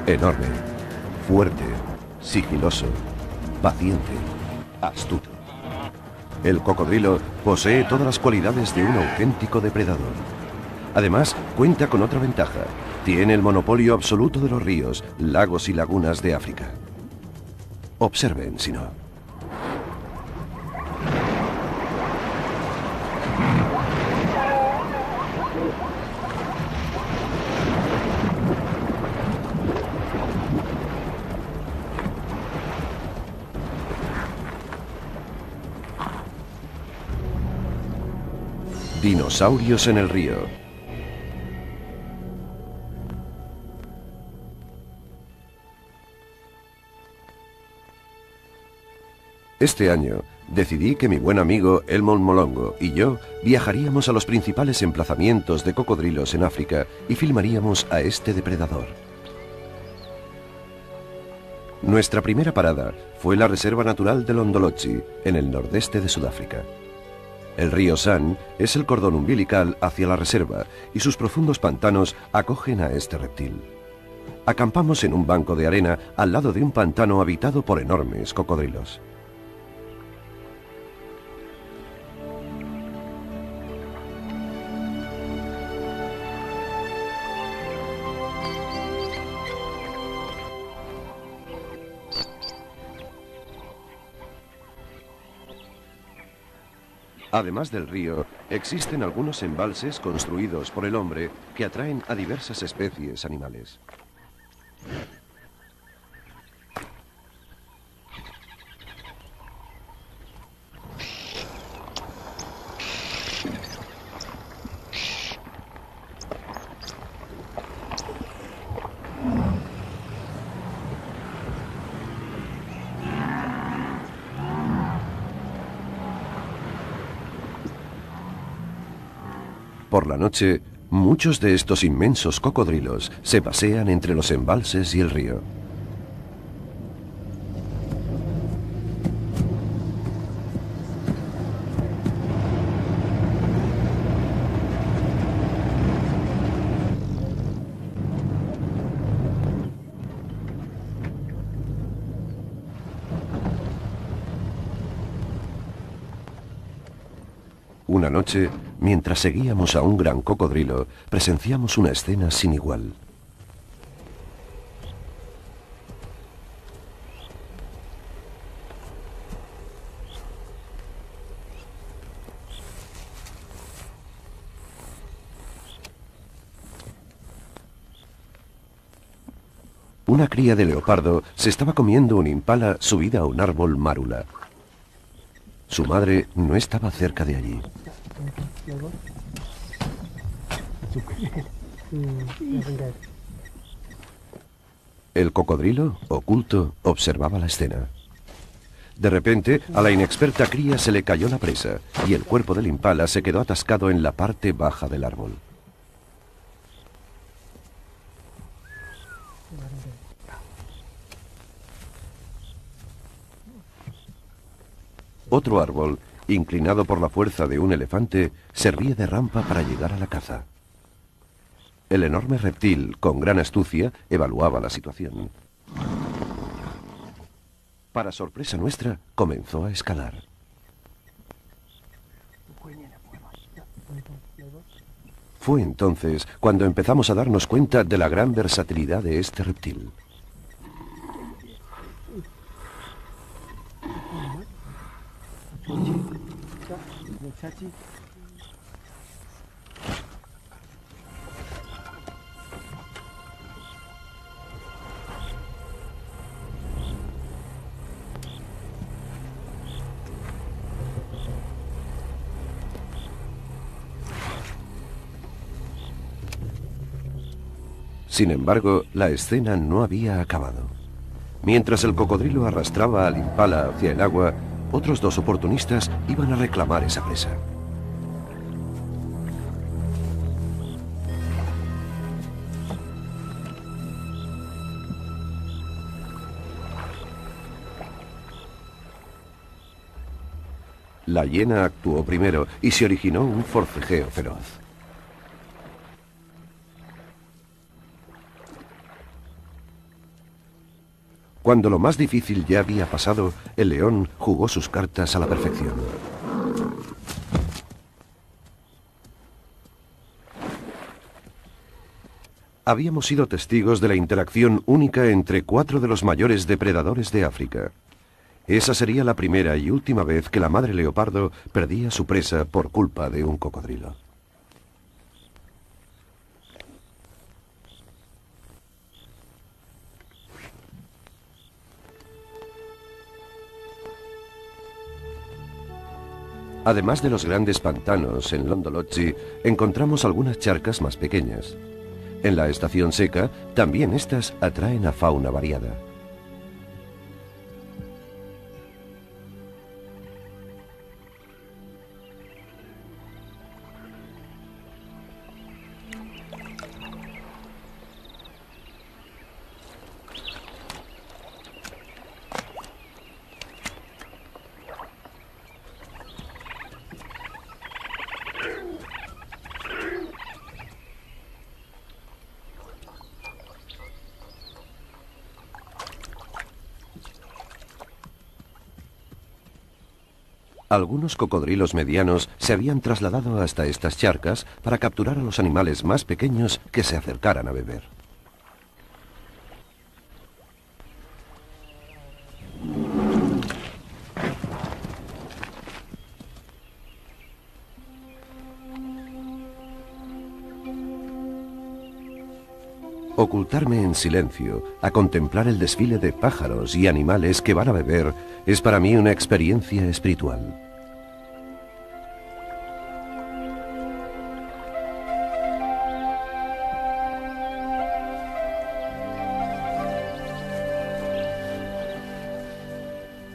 Enorme, fuerte, sigiloso, paciente, astuto. El cocodrilo posee todas las cualidades de un auténtico depredador. Además, cuenta con otra ventaja. Tiene el monopolio absoluto de los ríos, lagos y lagunas de África. Observen, si no. Dinosaurios en el río. Este año decidí que mi buen amigo Elmond Molongo y yo viajaríamos a los principales emplazamientos de cocodrilos en África y filmaríamos a este depredador. Nuestra primera parada fue la Reserva Natural de Londolozi, en el nordeste de Sudáfrica. El río San es el cordón umbilical hacia la reserva y sus profundos pantanos acogen a este reptil. Acampamos en un banco de arena al lado de un pantano habitado por enormes cocodrilos. Además del río, existen algunos embalses construidos por el hombre que atraen a diversas especies animales. Por la noche, muchos de estos inmensos cocodrilos se pasean entre los embalses y el río. Una noche, mientras seguíamos a un gran cocodrilo, presenciamos una escena sin igual. Una cría de leopardo se estaba comiendo un impala subida a un árbol márula. Su madre no estaba cerca de allí. El cocodrilo, oculto, observaba la escena. De repente, a la inexperta cría se le cayó la presa y el cuerpo del impala se quedó atascado en la parte baja del árbol. Otro árbol, inclinado por la fuerza de un elefante, servía de rampa para llegar a la caza. El enorme reptil, con gran astucia, evaluaba la situación. Para sorpresa nuestra, comenzó a escalar. Fue entonces cuando empezamos a darnos cuenta de la gran versatilidad de este reptil. Sin embargo, la escena no había acabado. Mientras el cocodrilo arrastraba al impala hacia el agua, otros dos oportunistas iban a reclamar esa presa. La hiena actuó primero y se originó un forcejeo feroz. Cuando lo más difícil ya había pasado, el león jugó sus cartas a la perfección. Habíamos sido testigos de la interacción única entre 4 de los mayores depredadores de África. Esa sería la primera y última vez que la madre leopardo perdía su presa por culpa de un cocodrilo. Además de los grandes pantanos en Londolozi, encontramos algunas charcas más pequeñas. En la estación seca, también estas atraen a fauna variada. Algunos cocodrilos medianos se habían trasladado hasta estas charcas para capturar a los animales más pequeños que se acercaran a beber. Ocultarme en silencio, a contemplar el desfile de pájaros y animales que van a beber, es para mí una experiencia espiritual.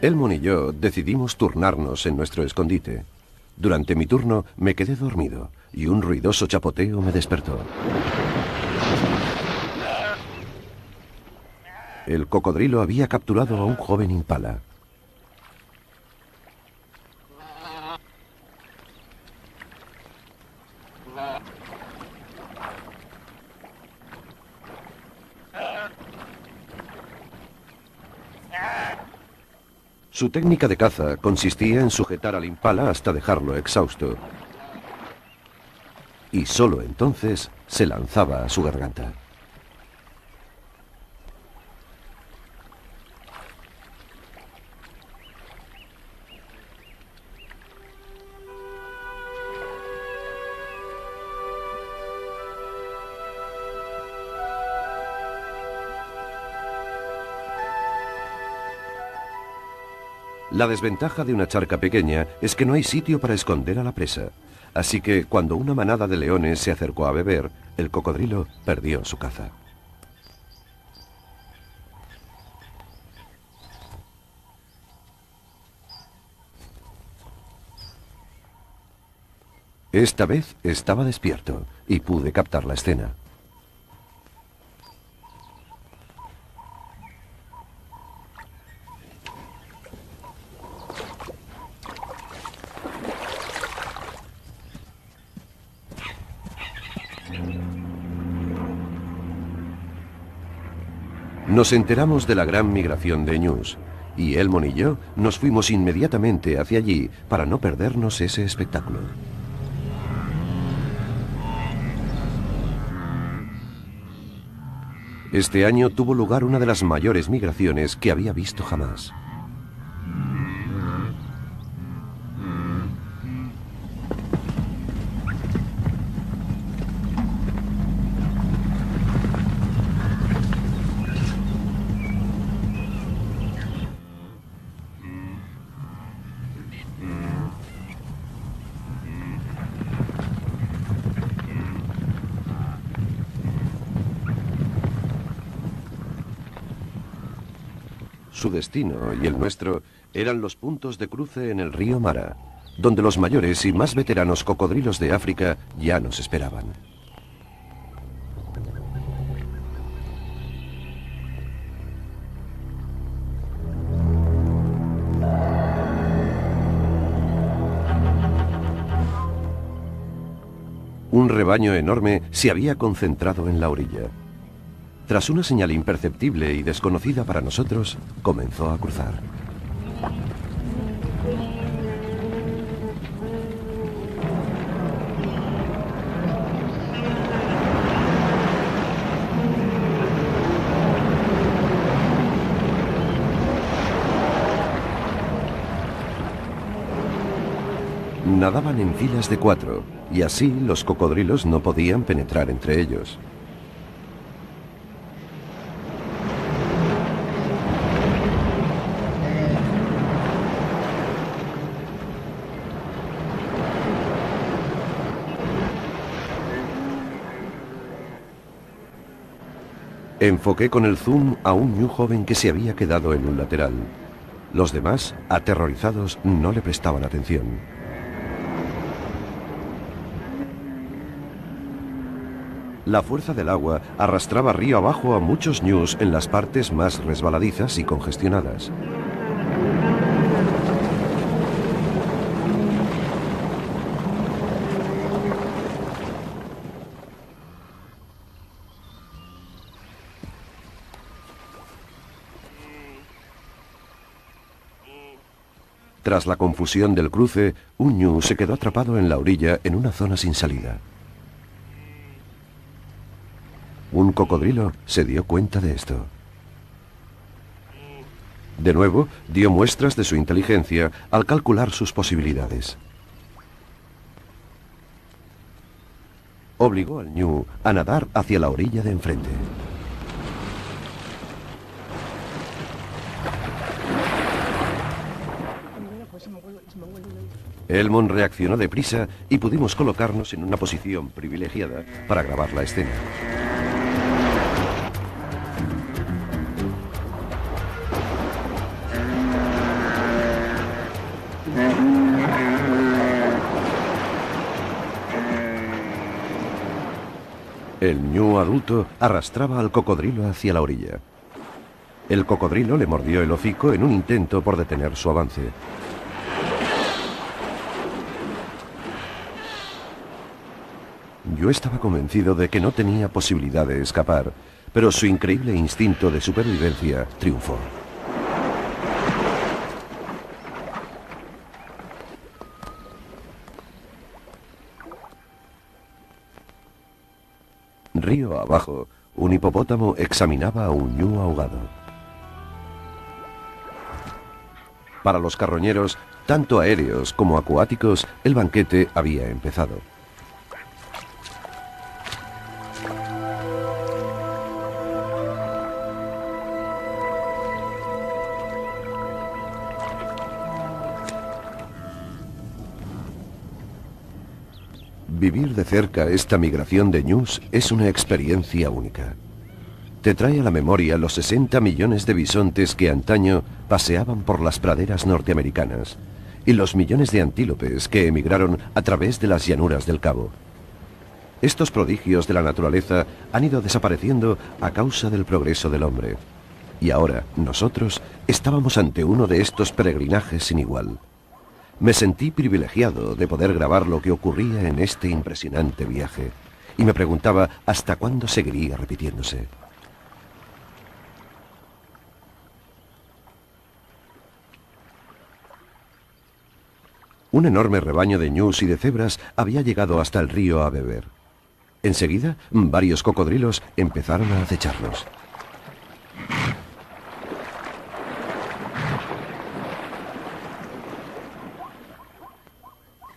Elmon y yo decidimos turnarnos en nuestro escondite. Durante mi turno me quedé dormido y un ruidoso chapoteo me despertó. El cocodrilo había capturado a un joven impala. Su técnica de caza consistía en sujetar al impala hasta dejarlo exhausto. Y solo entonces se lanzaba a su garganta. La desventaja de una charca pequeña es que no hay sitio para esconder a la presa. Así que cuando una manada de leones se acercó a beber, el cocodrilo perdió su caza. Esta vez estaba despierto y pude captar la escena. Nos enteramos de la gran migración de ñus, y Elmon y yo nos fuimos inmediatamente hacia allí para no perdernos ese espectáculo. Este año tuvo lugar una de las mayores migraciones que había visto jamás. Su destino y el nuestro eran los puntos de cruce en el río Mara, donde los mayores y más veteranos cocodrilos de África ya nos esperaban. Un rebaño enorme se había concentrado en la orilla. Tras una señal imperceptible y desconocida para nosotros, comenzó a cruzar. Nadaban en filas de 4, y así los cocodrilos no podían penetrar entre ellos. Enfoqué con el zoom a un ñu joven que se había quedado en un lateral. Los demás, aterrorizados, no le prestaban atención. La fuerza del agua arrastraba río abajo a muchos ñus en las partes más resbaladizas y congestionadas. Tras la confusión del cruce, un ñu se quedó atrapado en la orilla en una zona sin salida. Un cocodrilo se dio cuenta de esto. De nuevo, dio muestras de su inteligencia al calcular sus posibilidades. Obligó al ñu a nadar hacia la orilla de enfrente. Elmon reaccionó deprisa y pudimos colocarnos en una posición privilegiada para grabar la escena. El ñu adulto arrastraba al cocodrilo hacia la orilla. El cocodrilo le mordió el hocico en un intento por detener su avance. Yo estaba convencido de que no tenía posibilidad de escapar, pero su increíble instinto de supervivencia triunfó. Río abajo, un hipopótamo examinaba a un ñu ahogado. Para los carroñeros, tanto aéreos como acuáticos, el banquete había empezado. Vivir de cerca esta migración de ñus es una experiencia única. Te trae a la memoria los 60 millones de bisontes que antaño paseaban por las praderas norteamericanas y los millones de antílopes que emigraron a través de las llanuras del Cabo. Estos prodigios de la naturaleza han ido desapareciendo a causa del progreso del hombre. Y ahora, nosotros estábamos ante uno de estos peregrinajes sin igual. Me sentí privilegiado de poder grabar lo que ocurría en este impresionante viaje, y me preguntaba hasta cuándo seguiría repitiéndose. Un enorme rebaño de ñus y de cebras había llegado hasta el río a beber. Enseguida, varios cocodrilos empezaron a acecharlos.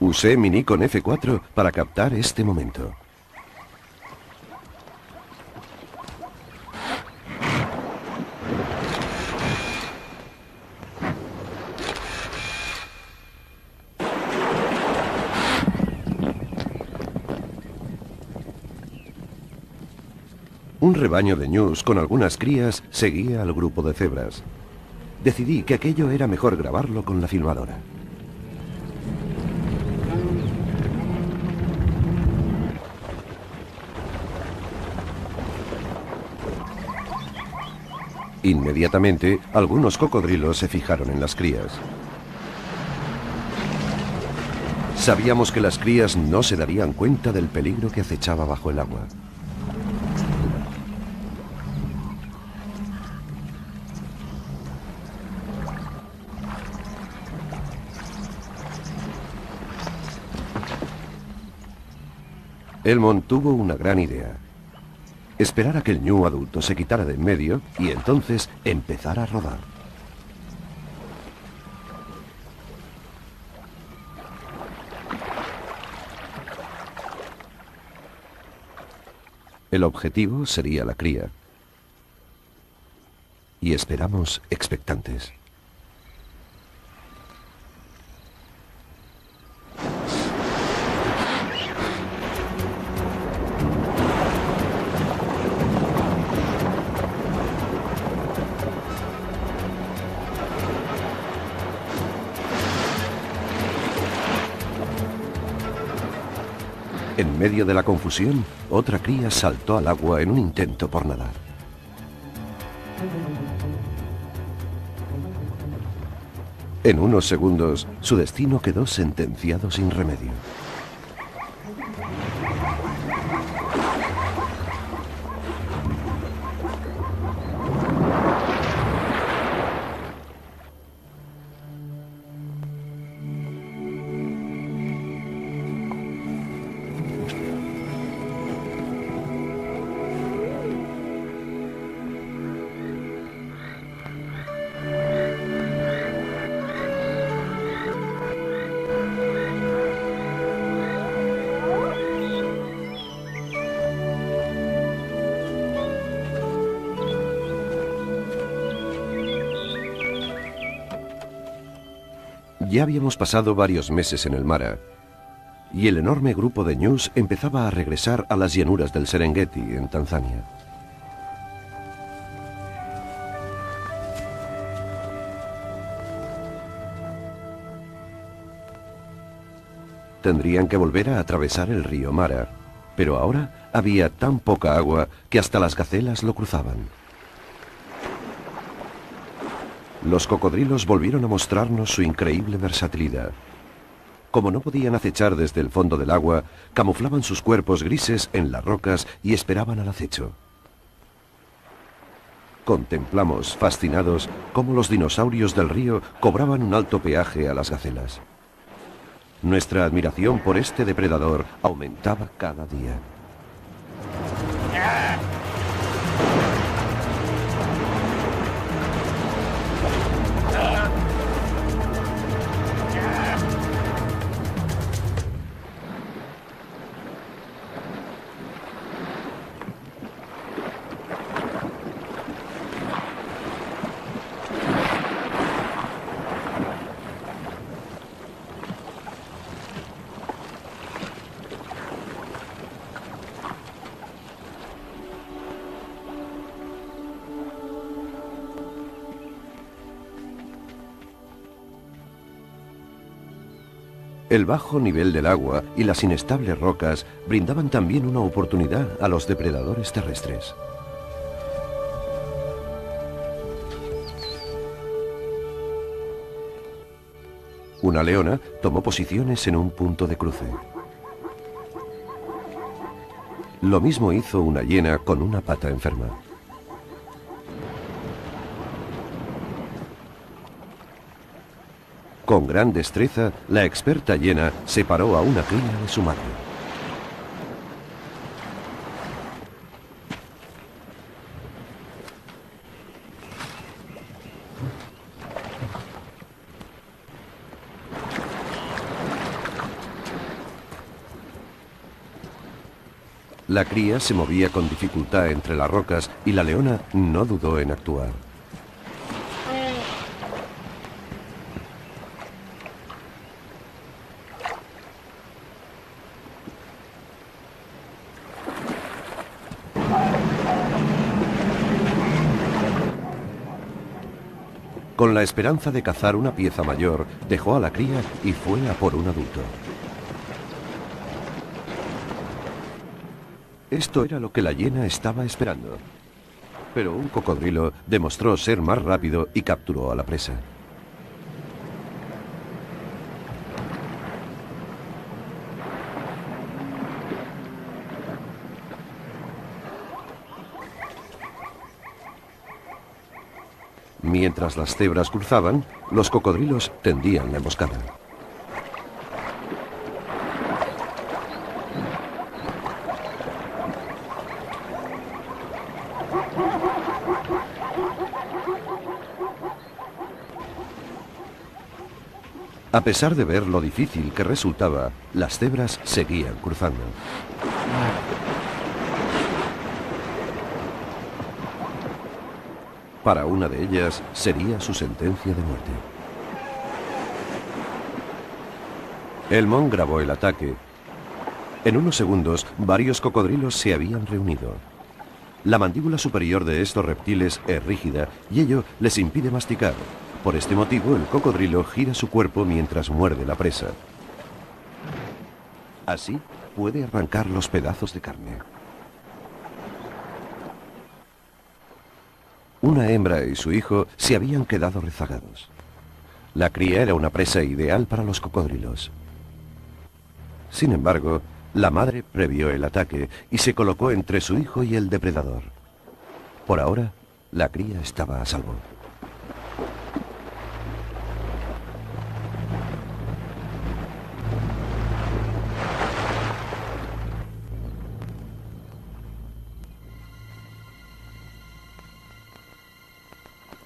Usé mi Nikon F4 para captar este momento. Un rebaño de ñus con algunas crías seguía al grupo de cebras. Decidí que aquello era mejor grabarlo con la filmadora. Inmediatamente, algunos cocodrilos se fijaron en las crías. Sabíamos que las crías no se darían cuenta del peligro que acechaba bajo el agua. Elmond tuvo una gran idea. Esperar a que el ñu adulto se quitara de en medio y entonces empezar a rodar. El objetivo sería la cría. Y esperamos expectantes. En medio de la confusión, otra cría saltó al agua en un intento por nadar. En unos segundos, su destino quedó sentenciado sin remedio. Ya habíamos pasado varios meses en el Mara, y el enorme grupo de ñus empezaba a regresar a las llanuras del Serengeti, en Tanzania. Tendrían que volver a atravesar el río Mara, pero ahora había tan poca agua que hasta las gacelas lo cruzaban. Los cocodrilos volvieron a mostrarnos su increíble versatilidad. Como no podían acechar desde el fondo del agua, camuflaban sus cuerpos grises en las rocas y esperaban al acecho. Contemplamos, fascinados, cómo los dinosaurios del río cobraban un alto peaje a las gacelas. Nuestra admiración por este depredador aumentaba cada día. El bajo nivel del agua y las inestables rocas brindaban también una oportunidad a los depredadores terrestres. Una leona tomó posiciones en un punto de cruce. Lo mismo hizo una hiena con una pata enferma. Con gran destreza, la experta hiena separó a una cría de su madre. La cría se movía con dificultad entre las rocas y la leona no dudó en actuar. Con la esperanza de cazar una pieza mayor, dejó a la cría y fue a por un adulto. Esto era lo que la hiena estaba esperando. Pero un cocodrilo demostró ser más rápido y capturó a la presa. Mientras las cebras cruzaban, los cocodrilos tendían la emboscada. A pesar de ver lo difícil que resultaba, las cebras seguían cruzando. Para una de ellas sería su sentencia de muerte. Elmond grabó el ataque. En unos segundos, varios cocodrilos se habían reunido. La mandíbula superior de estos reptiles es rígida y ello les impide masticar. Por este motivo, el cocodrilo gira su cuerpo mientras muerde la presa. Así, puede arrancar los pedazos de carne. Una hembra y su hijo se habían quedado rezagados. La cría era una presa ideal para los cocodrilos. Sin embargo, la madre previó el ataque y se colocó entre su hijo y el depredador. Por ahora, la cría estaba a salvo.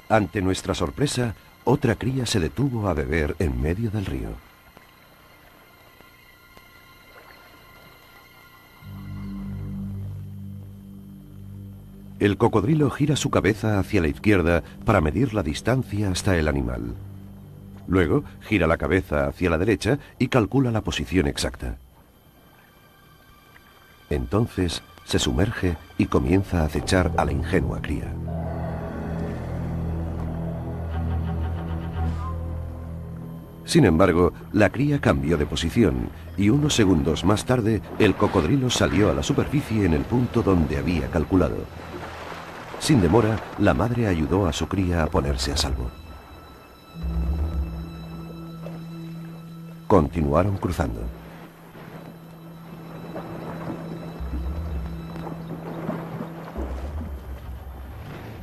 Ante nuestra sorpresa, otra cría se detuvo a beber en medio del río. El cocodrilo gira su cabeza hacia la izquierda para medir la distancia hasta el animal. Luego, gira la cabeza hacia la derecha y calcula la posición exacta. Entonces, se sumerge y comienza a acechar a la ingenua cría. Sin embargo, la cría cambió de posición y unos segundos más tarde el cocodrilo salió a la superficie en el punto donde había calculado. Sin demora, la madre ayudó a su cría a ponerse a salvo. Continuaron cruzando.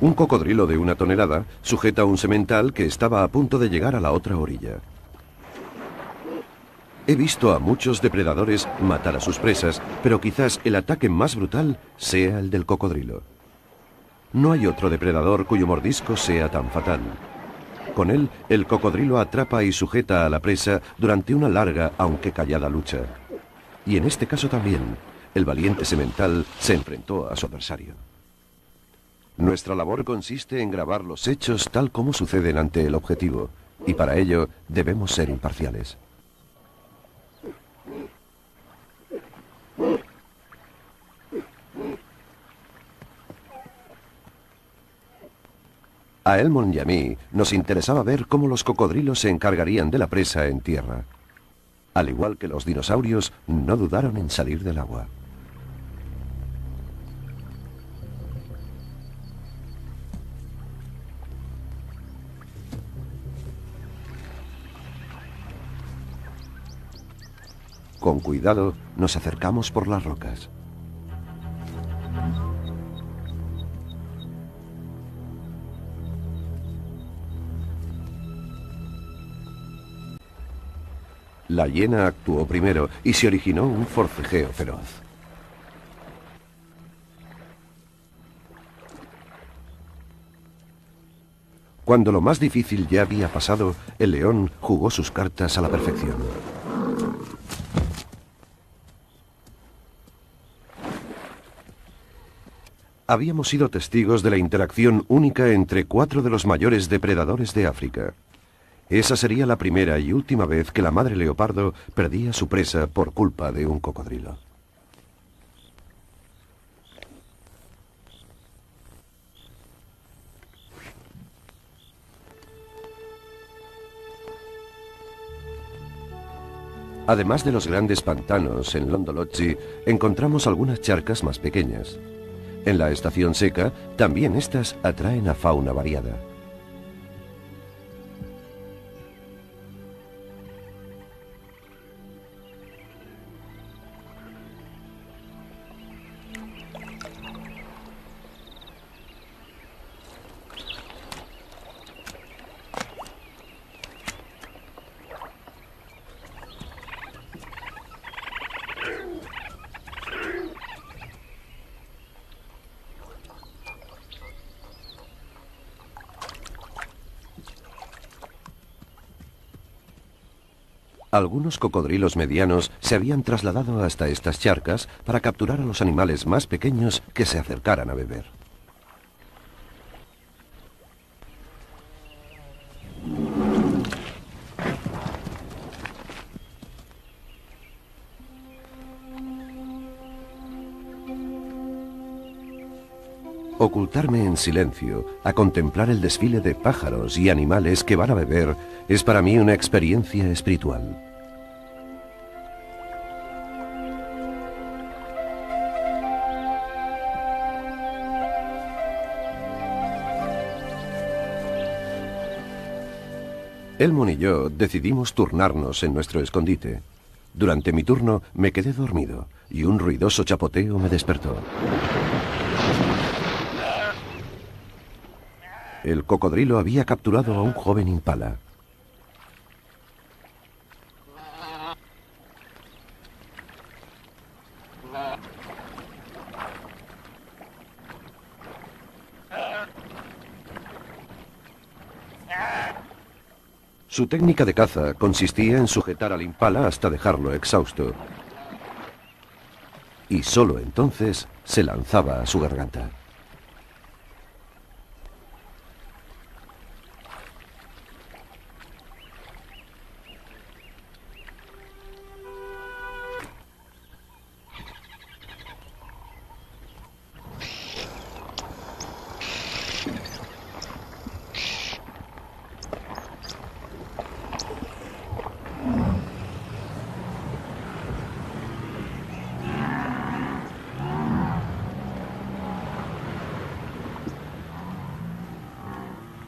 Un cocodrilo de 1 tonelada sujeta un semental que estaba a punto de llegar a la otra orilla. He visto a muchos depredadores matar a sus presas, pero quizás el ataque más brutal sea el del cocodrilo. No hay otro depredador cuyo mordisco sea tan fatal. Con él, el cocodrilo atrapa y sujeta a la presa durante una larga, aunque callada lucha. Y en este caso también, el valiente semental se enfrentó a su adversario. Nuestra labor consiste en grabar los hechos tal como suceden ante el objetivo, y para ello debemos ser imparciales. A Elmond y a mí nos interesaba ver cómo los cocodrilos se encargarían de la presa en tierra. Al igual que los dinosaurios, no dudaron en salir del agua. Con cuidado, nos acercamos por las rocas. La hiena actuó primero y se originó un forcejeo feroz. Cuando lo más difícil ya había pasado, el león jugó sus cartas a la perfección. Habíamos sido testigos de la interacción única entre 4 de los mayores depredadores de África. Esa sería la primera y última vez que la madre leopardo perdía su presa por culpa de un cocodrilo. Además de los grandes pantanos en Londolozi, encontramos algunas charcas más pequeñas. En la estación seca, también estas atraen a fauna variada. Algunos cocodrilos medianos se habían trasladado hasta estas charcas para capturar a los animales más pequeños que se acercaran a beber. Ocultarme en silencio, a contemplar el desfile de pájaros y animales que van a beber, es para mí una experiencia espiritual. Elmon y yo decidimos turnarnos en nuestro escondite. Durante mi turno me quedé dormido y un ruidoso chapoteo me despertó. El cocodrilo había capturado a un joven impala. Su técnica de caza consistía en sujetar al impala hasta dejarlo exhausto. Y solo entonces se lanzaba a su garganta.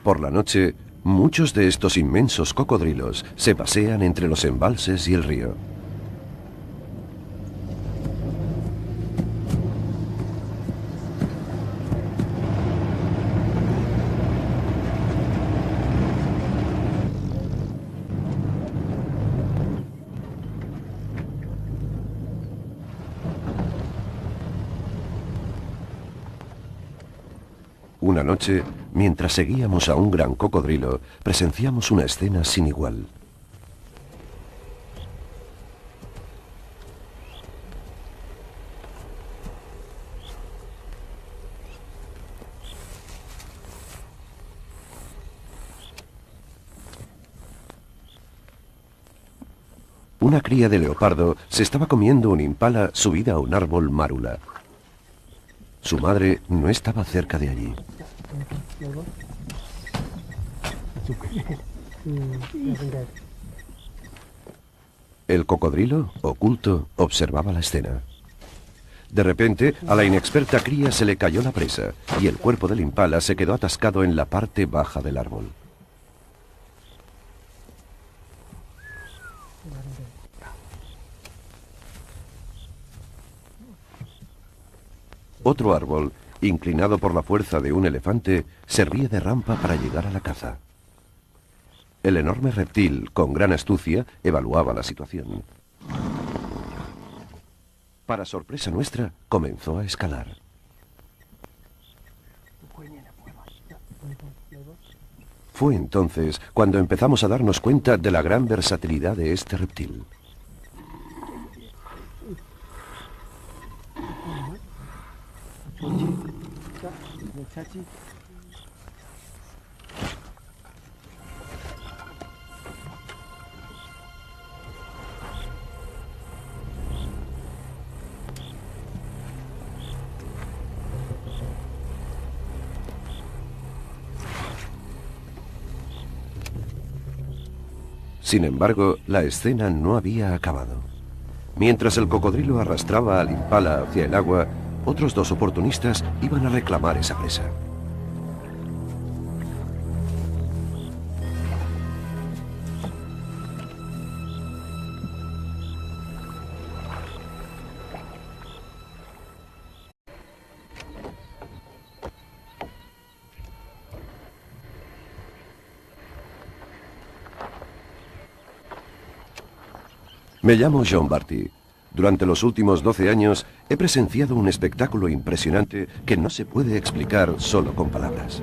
Por la noche, muchos de estos inmensos cocodrilos se pasean entre los embalses y el río. Una noche, mientras seguíamos a un gran cocodrilo, presenciamos una escena sin igual. Una cría de leopardo se estaba comiendo un impala subida a un árbol márula. Su madre no estaba cerca de allí. El cocodrilo, oculto, observaba la escena. De repente, a la inexperta cría se le cayó la presa y el cuerpo del impala se quedó atascado en la parte baja del árbol. Otro árbol, inclinado por la fuerza de un elefante, servía de rampa para llegar a la caza. El enorme reptil, con gran astucia, evaluaba la situación. Para sorpresa nuestra, comenzó a escalar. Fue entonces cuando empezamos a darnos cuenta de la gran versatilidad de este reptil. Sin embargo, la escena no había acabado. Mientras el cocodrilo arrastraba al impala hacia el agua, otros dos oportunistas iban a reclamar esa presa. Me llamo John Barty. Durante los últimos 12 años he presenciado un espectáculo impresionante que no se puede explicar solo con palabras.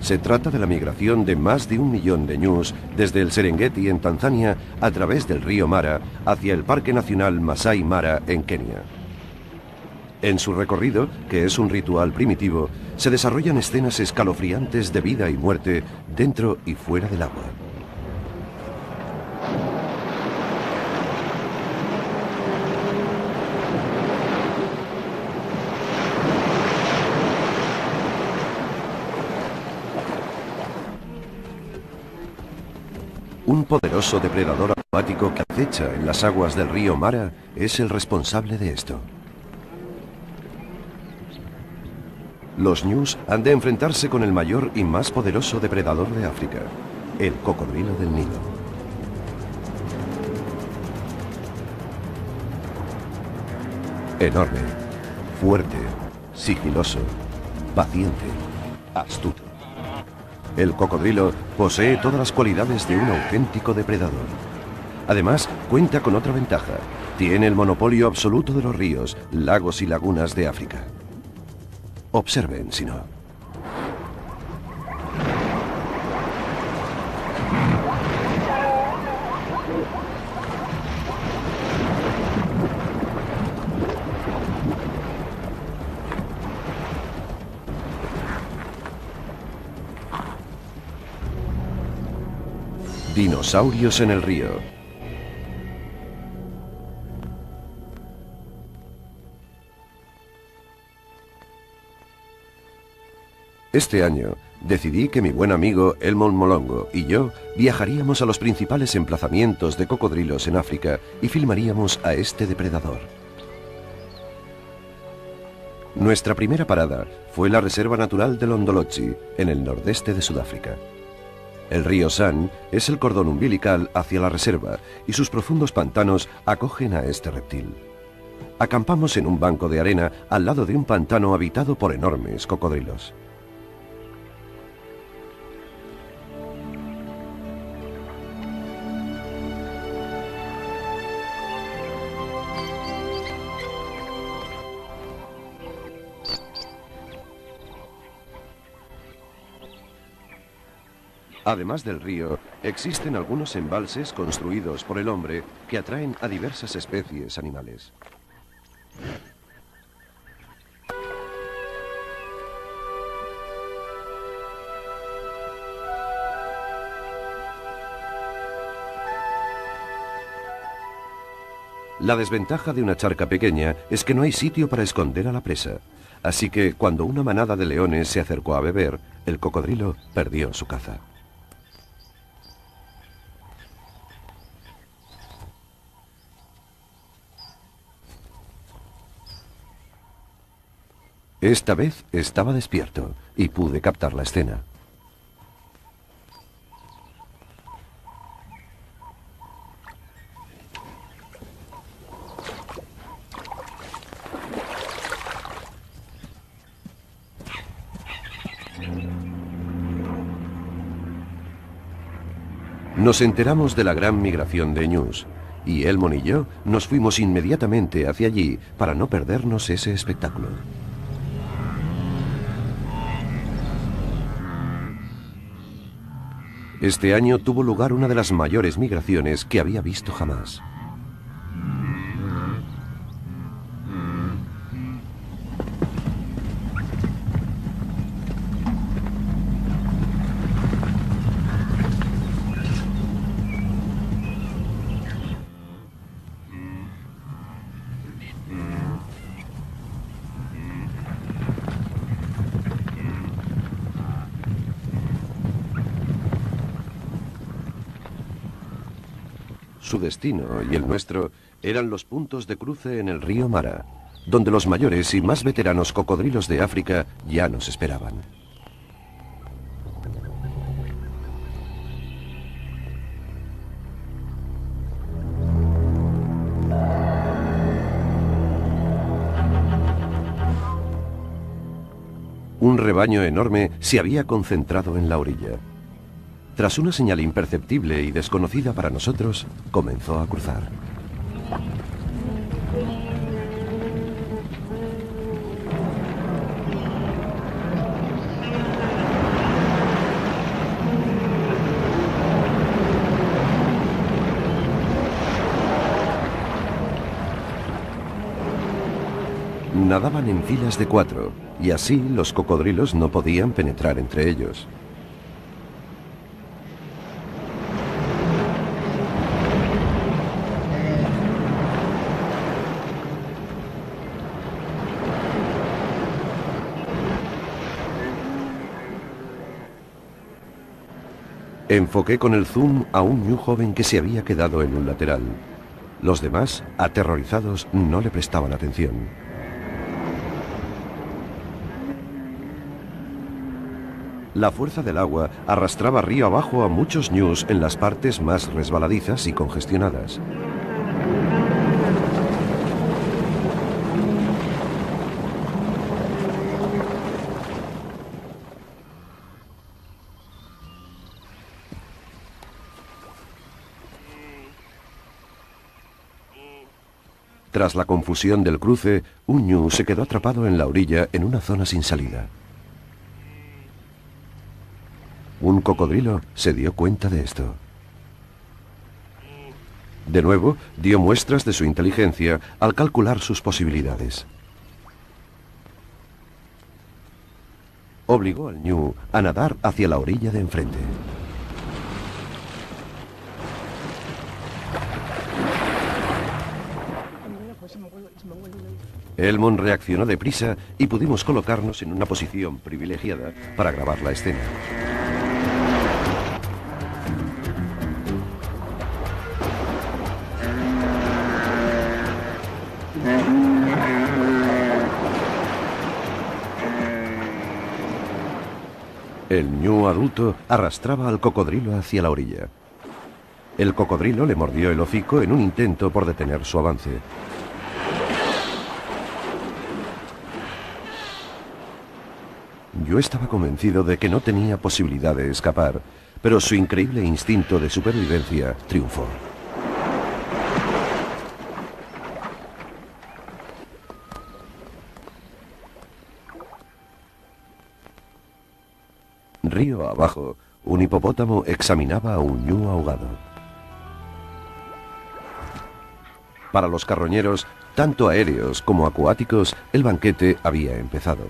Se trata de la migración de más de 1 millón de ñus desde el Serengeti en Tanzania a través del río Mara hacia el Parque Nacional Masai Mara en Kenia. En su recorrido, que es un ritual primitivo, se desarrollan escenas escalofriantes de vida y muerte dentro y fuera del agua. Un poderoso depredador acuático que acecha en las aguas del río Mara es el responsable de esto. Los ñus han de enfrentarse con el mayor y más poderoso depredador de África, el cocodrilo del Nilo. Enorme, fuerte, sigiloso, paciente, astuto. El cocodrilo posee todas las cualidades de un auténtico depredador. Además, cuenta con otra ventaja. Tiene el monopolio absoluto de los ríos, lagos y lagunas de África. Observen, si no. Dinosaurios en el río. Este año decidí que mi buen amigo Elmon Molongo y yo viajaríamos a los principales emplazamientos de cocodrilos en África y filmaríamos a este depredador. Nuestra primera parada fue la Reserva Natural de Londolozi, en el nordeste de Sudáfrica. El río San es el cordón umbilical hacia la reserva y sus profundos pantanos acogen a este reptil. Acampamos en un banco de arena al lado de un pantano habitado por enormes cocodrilos. Además del río, existen algunos embalses construidos por el hombre que atraen a diversas especies animales. La desventaja de una charca pequeña es que no hay sitio para esconder a la presa. Así que cuando una manada de leones se acercó a beber, el cocodrilo perdió su caza. Esta vez estaba despierto y pude captar la escena. Nos enteramos de la gran migración de ñus, y Elmon y yo nos fuimos inmediatamente hacia allí para no perdernos ese espectáculo. Este año tuvo lugar una de las mayores migraciones que había visto jamás. Su destino y el nuestro eran los puntos de cruce en el río Mara, donde los mayores y más veteranos cocodrilos de África ya nos esperaban. Un rebaño enorme se había concentrado en la orilla. Tras una señal imperceptible y desconocida para nosotros, comenzó a cruzar. Nadaban en filas de 4, y así los cocodrilos no podían penetrar entre ellos. Enfoqué con el zoom a un ñu joven que se había quedado en un lateral. Los demás, aterrorizados, no le prestaban atención. La fuerza del agua arrastraba río abajo a muchos ñus en las partes más resbaladizas y congestionadas. Tras la confusión del cruce, un ñu se quedó atrapado en la orilla en una zona sin salida. Un cocodrilo se dio cuenta de esto. De nuevo, dio muestras de su inteligencia al calcular sus posibilidades. Obligó al ñu a nadar hacia la orilla de enfrente. Elmon reaccionó deprisa y pudimos colocarnos en una posición privilegiada para grabar la escena. El ñu adulto arrastraba al cocodrilo hacia la orilla. El cocodrilo le mordió el hocico en un intento por detener su avance. Yo estaba convencido de que no tenía posibilidad de escapar, pero su increíble instinto de supervivencia triunfó. Río abajo, un hipopótamo examinaba a un ñu ahogado. Para los carroñeros, tanto aéreos como acuáticos, el banquete había empezado.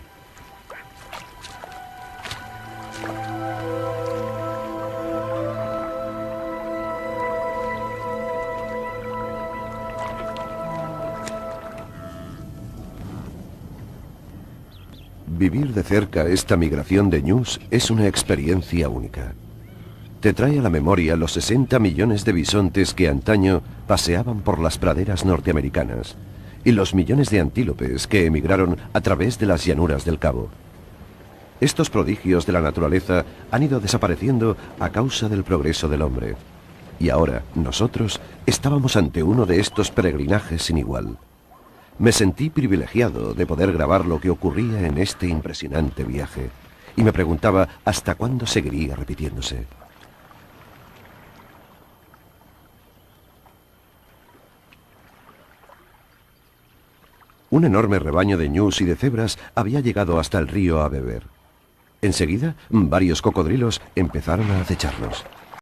Vivir de cerca esta migración de ñus es una experiencia única. Te trae a la memoria los 60 millones de bisontes que antaño paseaban por las praderas norteamericanas y los millones de antílopes que emigraron a través de las llanuras del Cabo. Estos prodigios de la naturaleza han ido desapareciendo a causa del progreso del hombre. Y ahora, nosotros estábamos ante uno de estos peregrinajes sin igual. Me sentí privilegiado de poder grabar lo que ocurría en este impresionante viaje, y me preguntaba hasta cuándo seguiría repitiéndose. Un enorme rebaño de ñus y de cebras había llegado hasta el río a beber. Enseguida, varios cocodrilos empezaron a acecharnos.